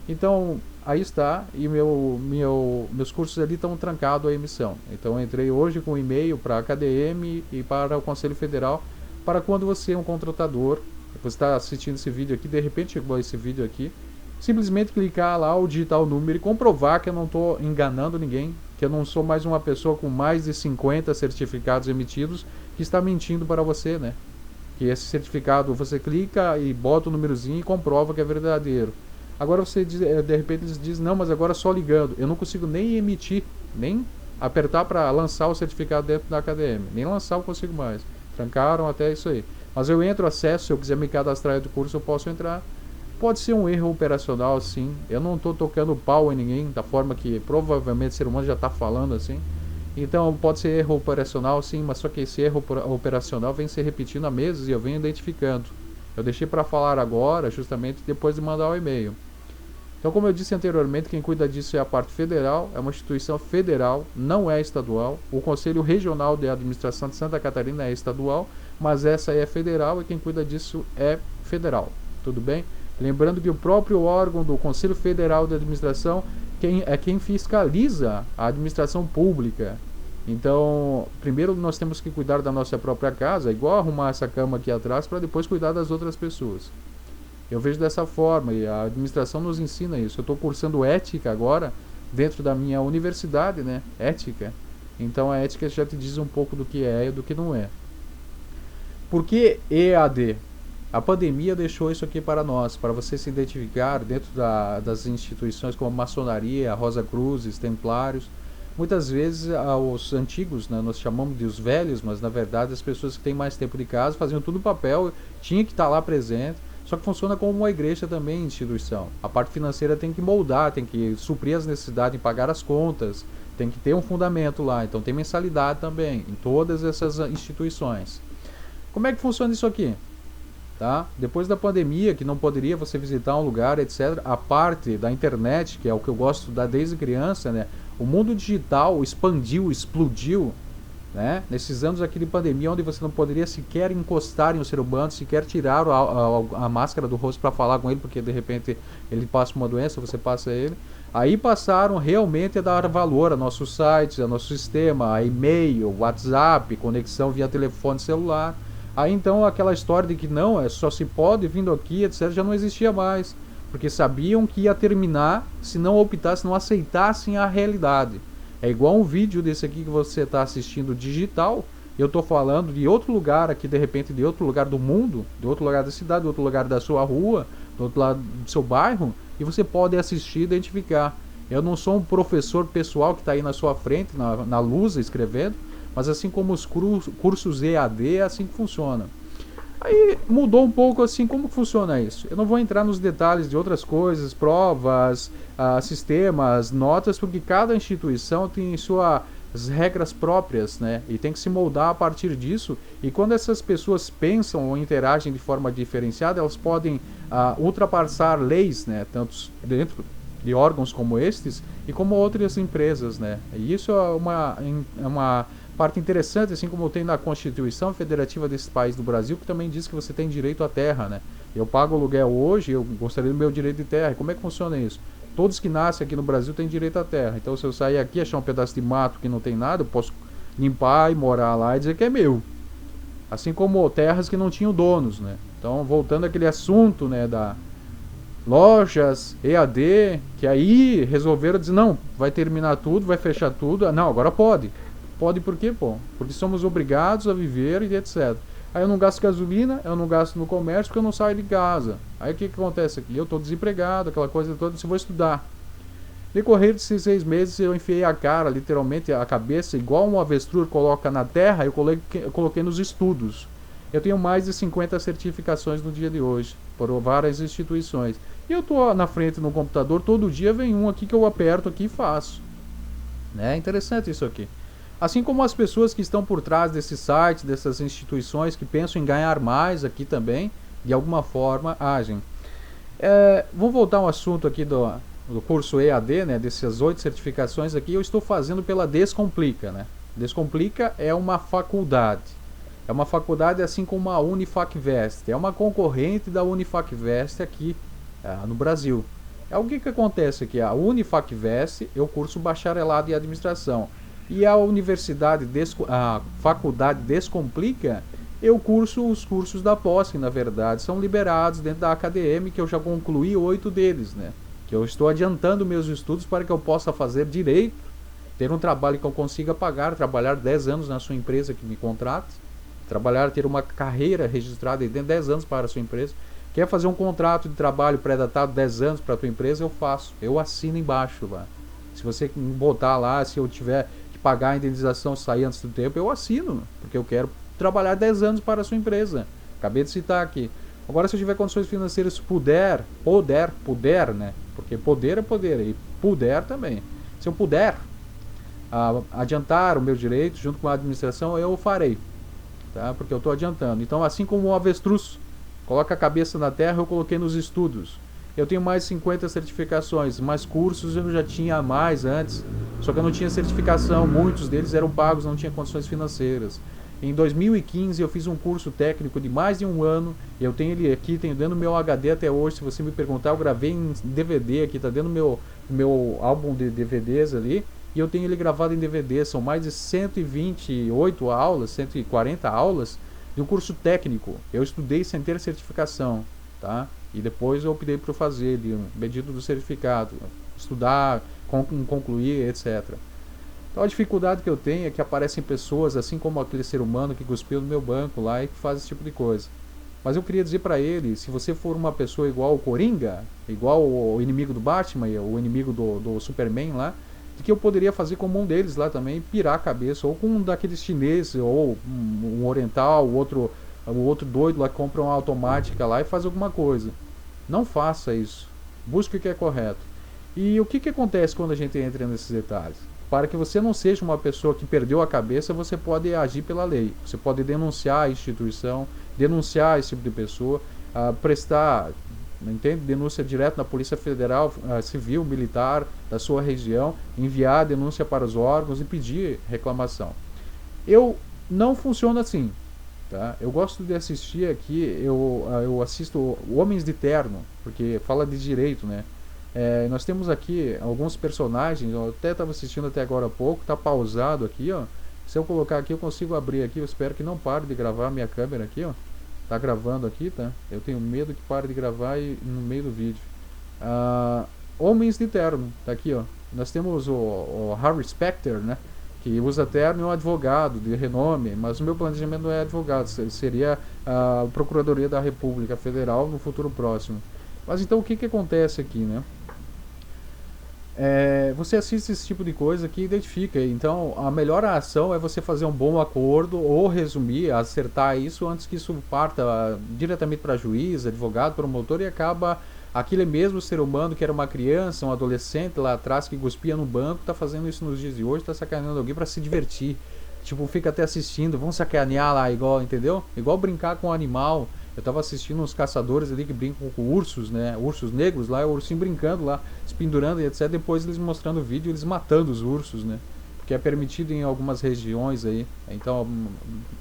Então, aí está, e meus cursos ali estão trancados à emissão. Então, eu entrei hoje com um e-mail para a AKDM e para o Conselho Federal, para quando você é um contratador, você está assistindo esse vídeo aqui, de repente chegou esse vídeo aqui, simplesmente clicar lá, digitar o número e comprovar que eu não estou enganando ninguém, que eu não sou mais uma pessoa com mais de 50 certificados emitidos que está mentindo para você, né? Que esse certificado você clica e bota o númerozinho e comprova que é verdadeiro. Agora você de repente eles dizem, não, mas agora só ligando. Eu não consigo nem emitir, nem apertar para lançar o certificado dentro da AKDM. Nem lançar eu consigo mais. Trancaram até isso aí. Mas eu entro, acesso, se eu quiser me cadastrar do curso eu posso entrar. Pode ser um erro operacional, sim. Eu não estou tocando pau em ninguém, da forma que provavelmente o ser humano já está falando assim. Então pode ser erro operacional, sim, mas só que esse erro operacional vem se repetindo há meses e eu venho identificando. Eu deixei para falar agora, justamente depois de mandar o e-mail. Então, como eu disse anteriormente, quem cuida disso é a parte federal, é uma instituição federal, não é estadual. O Conselho Regional de Administração de Santa Catarina é estadual, mas essa é federal e quem cuida disso é federal. Tudo bem? Lembrando que o próprio órgão do Conselho Federal de Administração é quem fiscaliza a administração pública. Então, primeiro nós temos que cuidar da nossa própria casa, igual arrumar essa cama aqui atrás, para depois cuidar das outras pessoas. Eu vejo dessa forma e a administração nos ensina isso. Eu estou cursando ética agora, dentro da minha universidade, né? Ética. Então a ética já te diz um pouco do que é e do que não é. Por que EAD? A pandemia deixou isso aqui para nós, para você se identificar dentro das instituições como a maçonaria, a Rosa Cruzes, Templários. Muitas vezes os antigos, né, nós chamamos de os velhos, mas na verdade as pessoas que têm mais tempo de casa faziam tudo no papel, tinha que estar lá presente, só que funciona como uma igreja também, instituição. A parte financeira tem que moldar, tem que suprir as necessidades, em pagar as contas, tem que ter um fundamento lá, então tem mensalidade também, em todas essas instituições. Como é que funciona isso aqui? Tá? Depois da pandemia, que não poderia você visitar um lugar, etc., a parte da internet, que é o que eu gosto desde criança, né? O mundo digital expandiu, explodiu, né? Nesses anos aqui de pandemia, onde você não poderia sequer encostar em um ser humano, sequer tirar a máscara do rosto para falar com ele, porque de repente ele passa uma doença, você passa ele. Aí passaram realmente a dar valor a nossos sites, a nosso sistema, a e-mail, WhatsApp, conexão via telefone celular. Aí então aquela história de que não, só se pode vindo aqui, etc., já não existia mais. Porque sabiam que ia terminar se não optassem, não aceitassem a realidade. É igual um vídeo desse aqui que você está assistindo digital. Eu estou falando de outro lugar aqui, de repente, de outro lugar do mundo, de outro lugar da cidade, de outro lugar da sua rua, do outro lado do seu bairro, e você pode assistir e identificar. Eu não sou um professor pessoal que está aí na sua frente, na luz, escrevendo, mas assim como os cursos EAD, é assim que funciona. Aí mudou um pouco assim, como funciona isso? Eu não vou entrar nos detalhes de outras coisas, provas, sistemas, notas, porque cada instituição tem suas regras próprias, né? E tem que se moldar a partir disso. E quando essas pessoas pensam ou interagem de forma diferenciada, elas podem ultrapassar leis, né? Tanto dentro de órgãos como estes e como outras empresas, né? E isso é uma parte interessante, assim como tem na Constituição Federativa desse país do Brasil, que também diz que você tem direito à terra, né? Eu pago aluguel hoje, eu gostaria do meu direito de terra. E como é que funciona isso? Todos que nascem aqui no Brasil têm direito à terra. Então, se eu sair aqui e achar um pedaço de mato que não tem nada, eu posso limpar e morar lá e dizer que é meu. Assim como terras que não tinham donos, né? Então, voltando àquele assunto, né, da lojas, EAD, que aí resolveram dizer, não, vai terminar tudo, vai fechar tudo. Não, agora pode. Pode por quê, pô? Porque somos obrigados a viver e etc. Aí eu não gasto gasolina, eu não gasto no comércio porque eu não saio de casa. Aí o que acontece aqui? Eu estou desempregado, aquela coisa toda, eu vou estudar. Decorrer desses 6 meses eu enfiei a cara, literalmente a cabeça, igual um avestruz coloca na terra, eu coloquei nos estudos. Eu tenho mais de 50 certificações no dia de hoje, por várias instituições. E eu tô na frente no computador, todo dia vem um aqui que eu aperto aqui e faço. É interessante isso aqui. Assim como as pessoas que estão por trás desses sites, dessas instituições que pensam em ganhar mais aqui também, de alguma forma agem. Vamos voltar ao assunto aqui do curso EAD, né, dessas 8 certificações aqui, eu estou fazendo pela Descomplica, né? Descomplica é uma faculdade. É uma faculdade assim como a Unifacvest. É uma concorrente da Unifacvest aqui no Brasil. O que acontece aqui? A Unifacvest, eu curso bacharelado em administração. E a a faculdade Descomplica, eu curso os cursos da pós, que na verdade são liberados dentro da academia, que eu já concluí 8 deles, né? Que eu estou adiantando meus estudos para que eu possa fazer direito, ter um trabalho que eu consiga pagar, trabalhar 10 anos na sua empresa que me contrate, trabalhar, ter uma carreira registrada dentro de 10 anos para a sua empresa. Quer fazer um contrato de trabalho pré-datado 10 anos para a tua empresa, eu faço. Eu assino embaixo lá. Se você botar lá, se eu tiver que pagar a indenização sair antes do tempo, eu assino, porque eu quero trabalhar 10 anos para a sua empresa. Acabei de citar aqui. Agora, se eu tiver condições financeiras, puder, né? Porque poder é poder e puder também. Se eu puder adiantar o meu direito junto com a administração, eu farei, tá? Porque eu estou adiantando. Então, assim como o avestruz coloca a cabeça na terra, eu coloquei nos estudos. Eu tenho mais 50 certificações, mais cursos eu já tinha mais antes, só que eu não tinha certificação, muitos deles eram pagos, não tinha condições financeiras. Em 2015 eu fiz um curso técnico de mais de um ano, eu tenho ele aqui, tenho dentro do meu HD até hoje, se você me perguntar, eu gravei em DVD aqui, tá dentro do meu álbum de DVDs ali, e eu tenho ele gravado em DVD, são mais de 128 aulas, 140 aulas de um curso técnico. Eu estudei sem ter certificação, tá? E depois eu optei por fazer de um pedido do certificado, estudar, concluir, etc. Então a dificuldade que eu tenho é que aparecem pessoas, assim como aquele ser humano que cuspiu no meu banco lá e que faz esse tipo de coisa. Mas eu queria dizer para ele, se você for uma pessoa igual o Coringa, igual o inimigo do Batman, o inimigo do Superman lá, de que eu poderia fazer como um deles lá também, pirar a cabeça, ou com um daqueles chineses, ou um oriental, o outro doido lá que compra uma automática lá e faz alguma coisa. Não faça isso. Busque o que é correto. E o que acontece quando a gente entra nesses detalhes? Para que você não seja uma pessoa que perdeu a cabeça, você pode agir pela lei. Você pode denunciar a instituição, denunciar esse tipo de pessoa, prestar, entende? Denúncia direto na Polícia Federal, Civil, Militar da sua região, enviar a denúncia para os órgãos e pedir reclamação. Eu não funciono assim. Tá? Eu gosto de assistir aqui, eu assisto Homens de Terno, porque fala de direito, né? Nós temos aqui alguns personagens, eu até estava assistindo até agora há pouco, tá pausado aqui, ó. Se eu colocar aqui, eu consigo abrir aqui, eu espero que não pare de gravar a minha câmera aqui, ó. Tá gravando aqui, tá? Eu tenho medo que pare de gravar no meio do vídeo. Homens de Terno, tá aqui, ó. Nós temos o Harvey Specter, né? Que usa terno e um advogado de renome, mas o meu planejamento não é advogado, seria a Procuradoria da República Federal no futuro próximo. Mas então o que acontece aqui, né? Você assiste esse tipo de coisa que identifica, então a melhor ação é você fazer um bom acordo ou resumir, acertar isso antes que isso parta diretamente para juiz, advogado, promotor e acaba aquele mesmo ser humano que era uma criança, um adolescente lá atrás que cuspia no banco, tá fazendo isso nos dias de hoje, tá sacaneando alguém para se divertir. Tipo, fica até assistindo, vão sacanear lá igual, entendeu? Igual brincar com um animal. Eu tava assistindo uns caçadores ali que brincam com ursos, né? Ursos negros lá, o ursinho brincando lá, se pendurando e etc. Depois eles mostrando o vídeo, eles matando os ursos, né? Porque é permitido em algumas regiões aí. Então,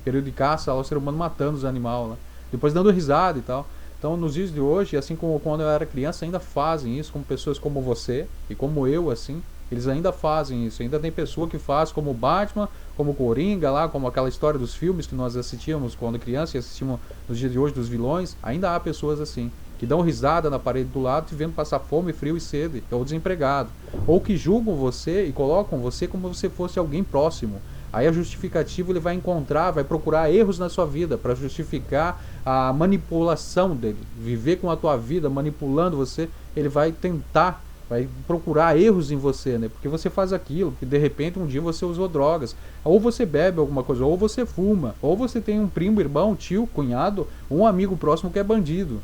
período de caça, lá, o ser humano matando os animais lá. Depois dando risada e tal. Então, nos dias de hoje, assim como quando eu era criança, ainda fazem isso, como pessoas como você e como eu, assim, eles ainda fazem isso. Ainda tem pessoa que faz como o Batman, como o Coringa lá, como aquela história dos filmes que nós assistíamos quando criança e assistimos nos dias de hoje dos vilões. Ainda há pessoas assim, que dão risada na parede do lado, te vendo passar fome, frio e sede, ou desempregado. Ou que julgam você e colocam você como se fosse alguém próximo. Aí a justificativa ele vai encontrar, vai procurar erros na sua vida para justificar a manipulação dele. Viver com a tua vida manipulando você, ele vai tentar, vai procurar erros em você, né? Porque você faz aquilo, porque de repente um dia você usou drogas, ou você bebe alguma coisa, ou você fuma, ou você tem um primo, irmão, tio, cunhado, um amigo próximo que é bandido.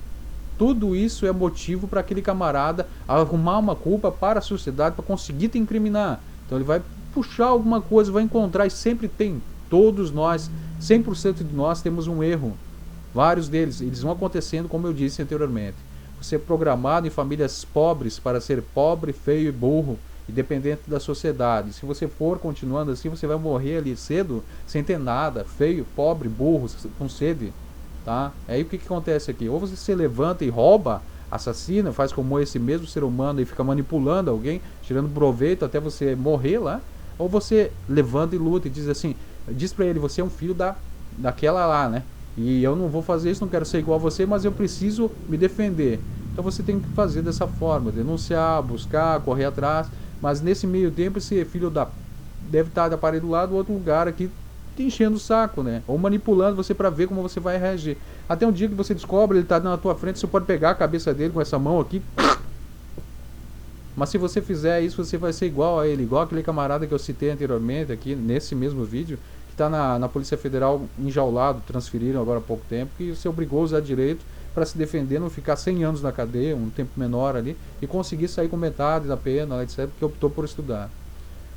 Tudo isso é motivo para aquele camarada arrumar uma culpa para a sociedade para conseguir te incriminar. Então ele vai puxar alguma coisa, vai encontrar, e sempre tem. Todos nós, 100% de nós temos um erro. Vários deles, eles vão acontecendo, como eu disse anteriormente. Você é programado em famílias pobres para ser pobre, feio e burro, e dependente da sociedade. Se você for continuando assim, você vai morrer ali cedo, sem ter nada, feio, pobre, burro, com sede. Tá? Aí o que acontece aqui? Ou você se levanta e rouba, assassina, faz como esse mesmo ser humano e fica manipulando alguém, tirando proveito até você morrer lá, ou você levanta e luta e diz assim, diz pra ele, você é um filho daquela lá, né? E eu não vou fazer isso, não quero ser igual a você, mas eu preciso me defender. Então você tem que fazer dessa forma, denunciar, buscar, correr atrás, mas nesse meio tempo esse filho deve estar da parede do lado do outro lugar aqui, te enchendo o saco, né? Ou manipulando você para ver como você vai reagir. Até um dia que você descobre, ele tá na tua frente, você pode pegar a cabeça dele com essa mão aqui. Mas se você fizer isso, você vai ser igual a ele, igual aquele camarada que eu citei anteriormente aqui, nesse mesmo vídeo, que está na Polícia Federal enjaulado, transferiram agora há pouco tempo, que você obrigou a usar direito para se defender, não ficar 100 anos na cadeia, um tempo menor ali, e conseguir sair com metade da pena, etc., porque optou por estudar.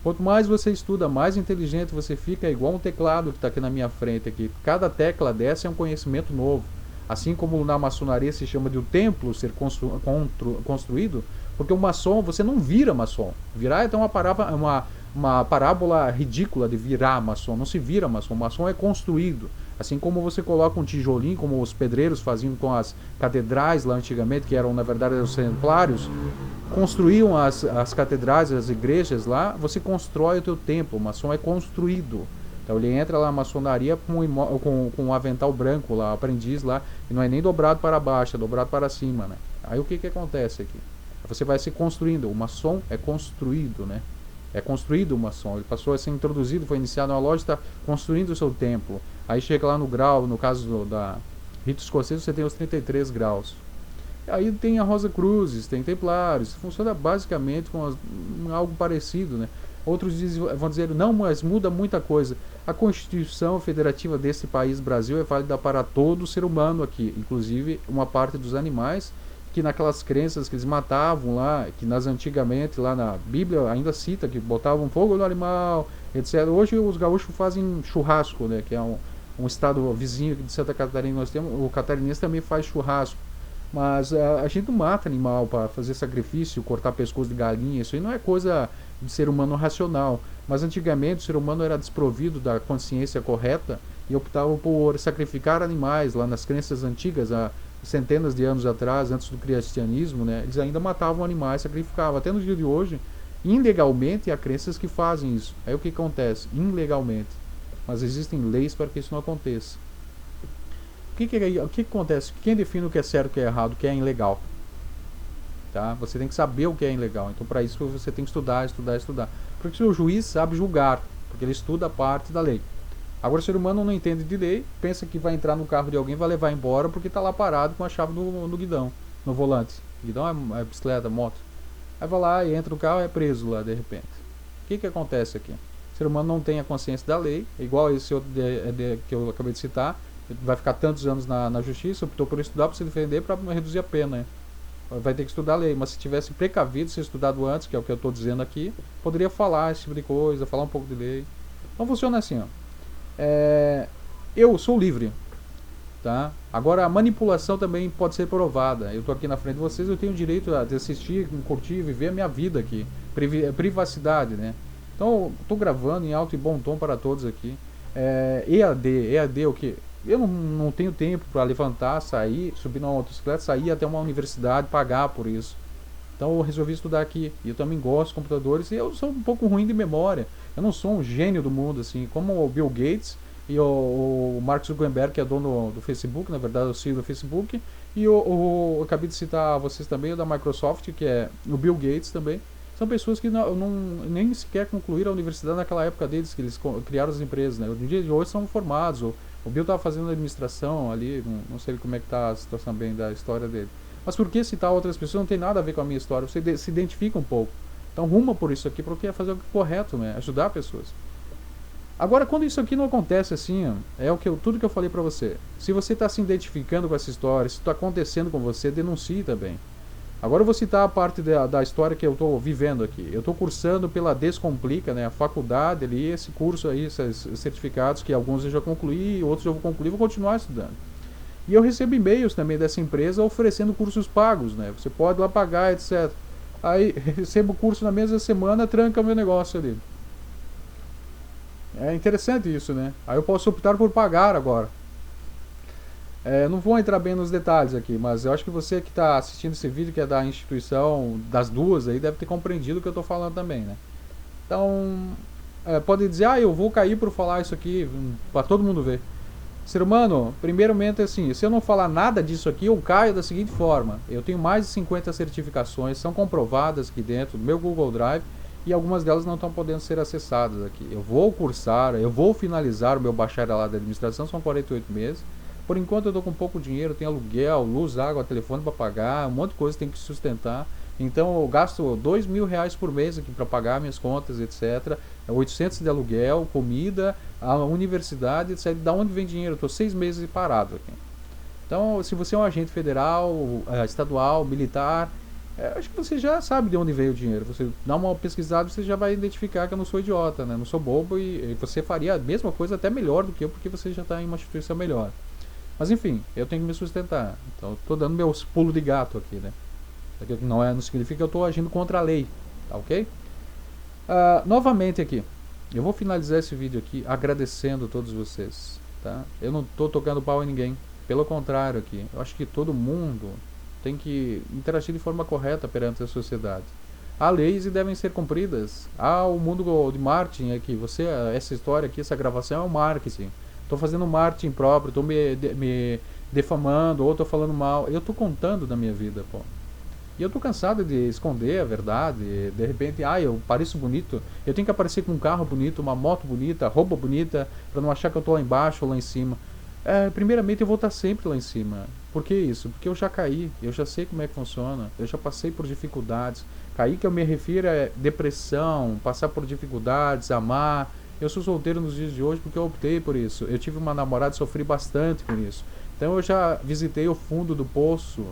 Quanto mais você estuda, mais inteligente você fica, igual um teclado que está aqui na minha frente aqui. Cada tecla dessa é um conhecimento novo. Assim como na maçonaria se chama de o templo ser construído, porque o maçom, você não vira maçom. Virar é uma parábola ridícula de virar maçom. Não se vira maçom. O maçom é construído. Assim como você coloca um tijolinho, como os pedreiros faziam com as catedrais lá antigamente, que eram na verdade os templários, construíam as catedrais, as igrejas lá, você constrói o teu templo. O maçom é construído. Então ele entra lá na maçonaria com um avental branco lá, aprendiz lá, e não é nem dobrado para baixo, é dobrado para cima, né? Aí o que acontece aqui? Você vai se construindo. O maçom é construído, né? É construído o maçom. Ele passou a ser introduzido, foi iniciado na loja, está construindo o seu templo. Aí chega lá no grau, no caso da rito escocês, você tem os 33 graus. Aí tem a Rosa Cruzes, tem Templários. Funciona basicamente com algo parecido, né? Outros vão dizer, não, mas muda muita coisa. A Constituição Federativa desse país, Brasil, é válida para todo ser humano aqui, inclusive uma parte dos animais, que naquelas crenças que eles matavam lá, que antigamente lá na Bíblia ainda cita que botavam fogo no animal, etc. Hoje os gaúchos fazem churrasco, né, que é um estado vizinho de Santa Catarina, nós temos, o catarinense também faz churrasco. Mas a gente não mata animal para fazer sacrifício, cortar pescoço de galinha, isso aí não é coisa de ser humano racional. Mas antigamente o ser humano era desprovido da consciência correta e optava por sacrificar animais. Lá nas crenças antigas, há centenas de anos atrás, antes do cristianismo, né, eles ainda matavam animais, sacrificavam. Até no dia de hoje, ilegalmente, há crenças que fazem isso. Aí o que acontece? Ilegalmente. Mas existem leis para que isso não aconteça. O que acontece? Quem define o que é certo, o que é errado, o que é ilegal? Tá? Você tem que saber o que é ilegal. Então, para isso, você tem que estudar. Porque o juiz sabe julgar, porque ele estuda a parte da lei. Agora, o ser humano não entende de lei, pensa que vai entrar no carro de alguém, vai levar embora porque está lá parado com a chave no guidão, no volante. O guidão é bicicleta, moto. Aí vai lá e entra no carro e é preso lá, de repente. O que acontece aqui? O ser humano não tem a consciência da lei, igual esse outro que eu acabei de citar. Vai ficar tantos anos na justiça, optou por estudar para se defender, para reduzir a pena, né? Vai ter que estudar a lei, mas se tivesse precavido, se estudado antes, que é o que eu estou dizendo aqui, poderia falar esse tipo de coisa, falar um pouco de lei. Então funciona assim, ó. Eu sou livre, tá? Agora a manipulação também pode ser provada. Eu estou aqui na frente de vocês, eu tenho o direito de assistir, curtir, viver a minha vida aqui. Privacidade, né? Então estou gravando em alto e bom tom para todos aqui. EAD o que? Eu não tenho tempo para levantar, sair, subir numa motocicleta, sair até uma universidade, pagar por isso. Então eu resolvi estudar aqui. E eu também gosto de computadores e eu sou um pouco ruim de memória. Eu não sou um gênio do mundo, assim, como o Bill Gates e o Mark Zuckerberg, que é dono do Facebook, na verdade, o CEO do Facebook. E eu acabei de citar a vocês também, o da Microsoft, que é o Bill Gates também. São pessoas que nem sequer concluíram a universidade naquela época deles, que eles criaram as empresas, né? No dia de hoje são formados. O Bill estava fazendo administração ali, não sei como é que está a situação bem da história dele. Mas por que citar outras pessoas? Não tem nada a ver com a minha história, você se identifica um pouco. Então ruma por isso aqui, porque é fazer o correto, né? Ajudar pessoas. Agora, quando isso aqui não acontece assim, ó, é tudo que eu falei pra você. Se você está se identificando com essa história, se está acontecendo com você, denuncie também. Agora eu vou citar a parte da história que eu estou vivendo aqui. Eu estou cursando pela Descomplica, né, a faculdade ali, esse curso aí, esses certificados que alguns eu já concluí, outros eu vou concluir, vou continuar estudando. E eu recebo e-mails também dessa empresa oferecendo cursos pagos, né? Você pode lá pagar, etc. Aí recebo o curso na mesma semana, tranca o meu negócio ali. É interessante isso, né? Aí eu posso optar por pagar agora. Não vou entrar bem nos detalhes aqui, mas eu acho que você que está assistindo esse vídeo, que é da instituição das duas, aí deve ter compreendido o que eu estou falando também, né? Então, pode dizer, eu vou cair por falar isso aqui para todo mundo ver. Ser humano, primeiramente assim, se eu não falar nada disso aqui, eu caio da seguinte forma. Eu tenho mais de 50 certificações, são comprovadas aqui dentro do meu Google Drive e algumas delas não estão podendo ser acessadas aqui. Eu vou cursar, eu vou finalizar o meu bacharelado de administração, são 48 meses. Por enquanto eu estou com pouco dinheiro, tenho aluguel, luz, água, telefone para pagar, um monte de coisa tem que sustentar. Então eu gasto R$ 2.000 por mês aqui para pagar minhas contas, etc. 800 de aluguel, comida, a universidade, etc. Da onde vem dinheiro? Eu estou 6 meses parado aqui. Então, se você é um agente federal, estadual, militar, acho que você já sabe de onde veio o dinheiro. Você dá uma pesquisada, você já vai identificar que eu não sou idiota, né? Não sou bobo e você faria a mesma coisa até melhor do que eu, porque você já está em uma instituição melhor. Mas enfim, eu tenho que me sustentar. Então, estou dando meus pulos de gato aqui, né? Não significa que eu estou agindo contra a lei, tá ok? Novamente aqui, eu vou finalizar esse vídeo aqui agradecendo a todos vocês, tá? Eu não estou tocando pau em ninguém, pelo contrário aqui, eu acho que todo mundo tem que interagir de forma correta perante a sociedade. Há leis e devem ser cumpridas. O mundo de marketing aqui, essa história aqui, essa gravação é um marketing. Estou fazendo marketing próprio, estou me defamando, ou estou falando mal. Eu estou contando da minha vida, pô. E eu tô cansado de esconder a verdade. De repente, eu pareço bonito. Eu tenho que aparecer com um carro bonito, uma moto bonita, roupa bonita, para não achar que eu tô lá embaixo ou lá em cima. Primeiramente, eu vou estar sempre lá em cima. Por que isso? Porque eu já caí, eu já sei como é que funciona, eu já passei por dificuldades. Cair que eu me refiro é depressão, passar por dificuldades, amar. Eu sou solteiro nos dias de hoje porque eu optei por isso. Eu tive uma namorada e sofri bastante com isso. Então eu já visitei o fundo do poço.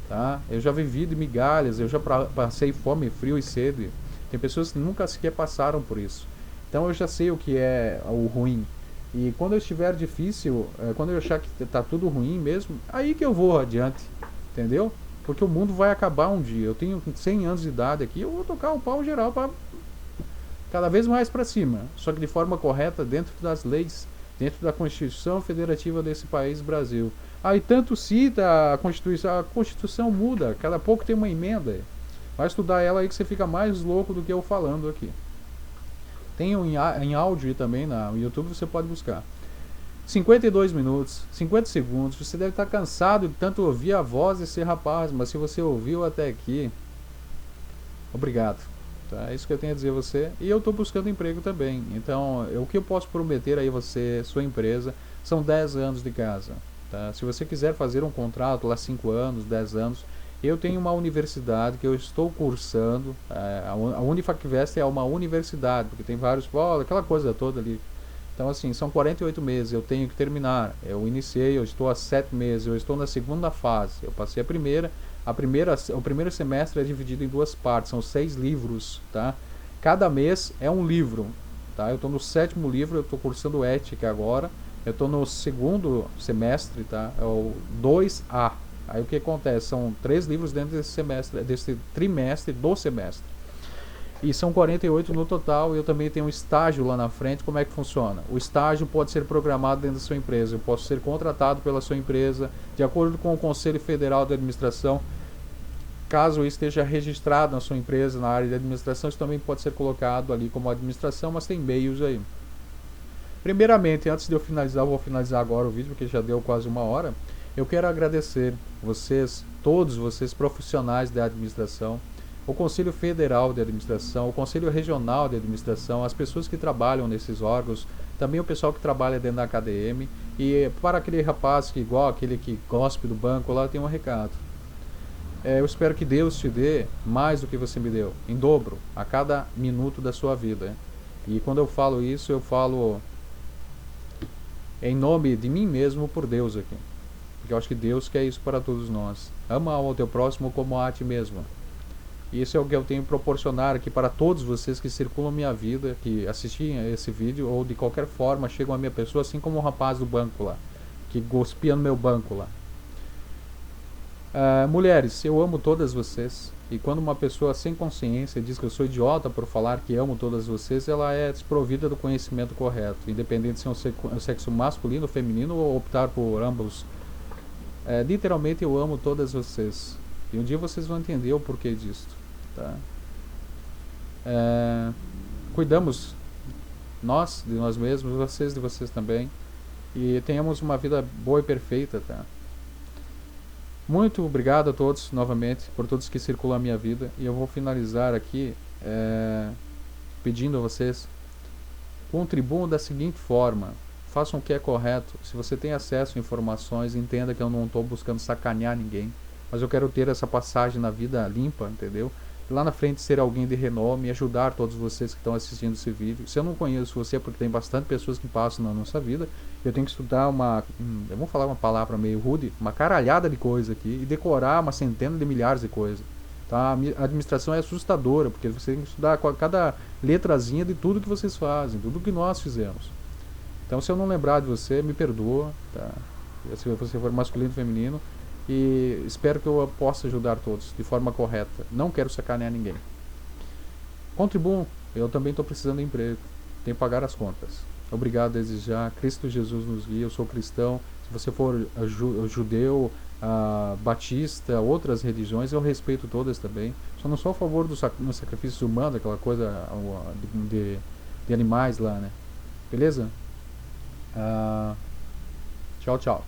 Tá? Eu já vivi de migalhas, eu já passei fome, frio e sede. Tem pessoas que nunca sequer passaram por isso. Então eu já sei o que é o ruim. E quando eu estiver difícil, quando eu achar que está tudo ruim mesmo, aí que eu vou adiante, entendeu? Porque o mundo vai acabar um dia. Eu tenho 100 anos de idade aqui, eu vou tocar o pau geral para cada vez mais para cima. Só que de forma correta, dentro das leis, dentro da Constituição Federativa desse país, Brasil. Aí tanto cita a Constituição muda, cada pouco tem uma emenda. Vai estudar ela aí que você fica mais louco do que eu falando aqui. Tem em áudio também no YouTube, você pode buscar. 52 minutos, 50 segundos, você deve estar cansado de tanto ouvir a voz desse rapaz, mas se você ouviu até aqui, obrigado. Tá? É isso que eu tenho a dizer a você. E eu estou buscando emprego também. Então, o que eu posso prometer aí a você, sua empresa, são 10 anos de casa. Tá? Se você quiser fazer um contrato lá 5 anos, 10 anos, eu tenho uma universidade que eu estou cursando. A Unifacvest é uma universidade, porque tem vários polos, aquela coisa toda ali. Então assim, são 48 meses, eu tenho que terminar. Eu iniciei, eu estou há 7 meses, eu estou na segunda fase. Eu passei o primeiro semestre é dividido em 2 partes, são 6 livros, tá? Cada mês é um livro, tá? Eu estou no 7º livro, eu estou cursando ética agora. Eu estou no 2º semestre, tá? É o 2A. Aí o que acontece? São 3 livros dentro desse trimestre do semestre. E são 48 no total. Eu também tenho um estágio lá na frente. Como é que funciona? O estágio pode ser programado dentro da sua empresa. Eu posso ser contratado pela sua empresa, de acordo com o Conselho Federal de Administração. Caso eu esteja registrado na sua empresa, na área de administração, isso também pode ser colocado ali como administração, mas tem meios aí. Primeiramente, antes de eu finalizar, eu vou finalizar agora o vídeo, porque já deu quase 1 hora. Eu quero agradecer vocês, todos vocês profissionais da administração, o Conselho Federal de Administração, o Conselho Regional de Administração, as pessoas que trabalham nesses órgãos, também o pessoal que trabalha dentro da AKDM, e para aquele rapaz que igual aquele que gospe do banco lá, tem um recado. Eu espero que Deus te dê mais do que você me deu, em dobro, a cada minuto da sua vida. E quando eu falo isso, eu falo em nome de mim mesmo por Deus aqui. Porque eu acho que Deus quer isso para todos nós. Ama ao teu próximo como a ti mesmo. E isso é o que eu tenho que proporcionar aqui para todos vocês que circulam minha vida, que assistem a esse vídeo ou de qualquer forma chegam a minha pessoa, assim como o rapaz do banco lá, que cuspia no meu banco lá. Mulheres, eu amo todas vocês. E quando uma pessoa sem consciência diz que eu sou idiota por falar que amo todas vocês, ela é desprovida do conhecimento correto, independente se é um sexo masculino ou feminino ou optar por ambos. Literalmente eu amo todas vocês. E um dia vocês vão entender o porquê disso. Tá? Cuidamos nós de nós mesmos, vocês de vocês também. E tenhamos uma vida boa e perfeita. Tá? Muito obrigado a todos novamente, por todos que circulam a minha vida. E eu vou finalizar aqui pedindo a vocês, contribuam da seguinte forma: façam o que é correto. Se você tem acesso a informações, entenda que eu não estou buscando sacanear ninguém, mas eu quero ter essa passagem na vida limpa, entendeu? E lá na frente ser alguém de renome e ajudar todos vocês que estão assistindo esse vídeo. Se eu não conheço você, porque tem bastante pessoas que passam na nossa vida, eu tenho que estudar eu vou falar uma palavra meio rude, uma caralhada de coisa aqui e decorar uma centena de milhares de coisas. Tá? A administração é assustadora, porque você tem que estudar cada letrazinha de tudo que vocês fazem, tudo que nós fizemos. Então, se eu não lembrar de você, me perdoa, tá? Se você for masculino ou feminino, e espero que eu possa ajudar todos de forma correta. Não quero sacanear ninguém. Contribuam, eu também estou precisando de emprego, tenho que pagar as contas. Obrigado desde já, Cristo Jesus nos guia, eu sou cristão. Se você for judeu, batista, outras religiões, eu respeito todas também. Só não sou a favor do sacrifício humano, aquela coisa de animais lá, né? Beleza? Tchau, tchau.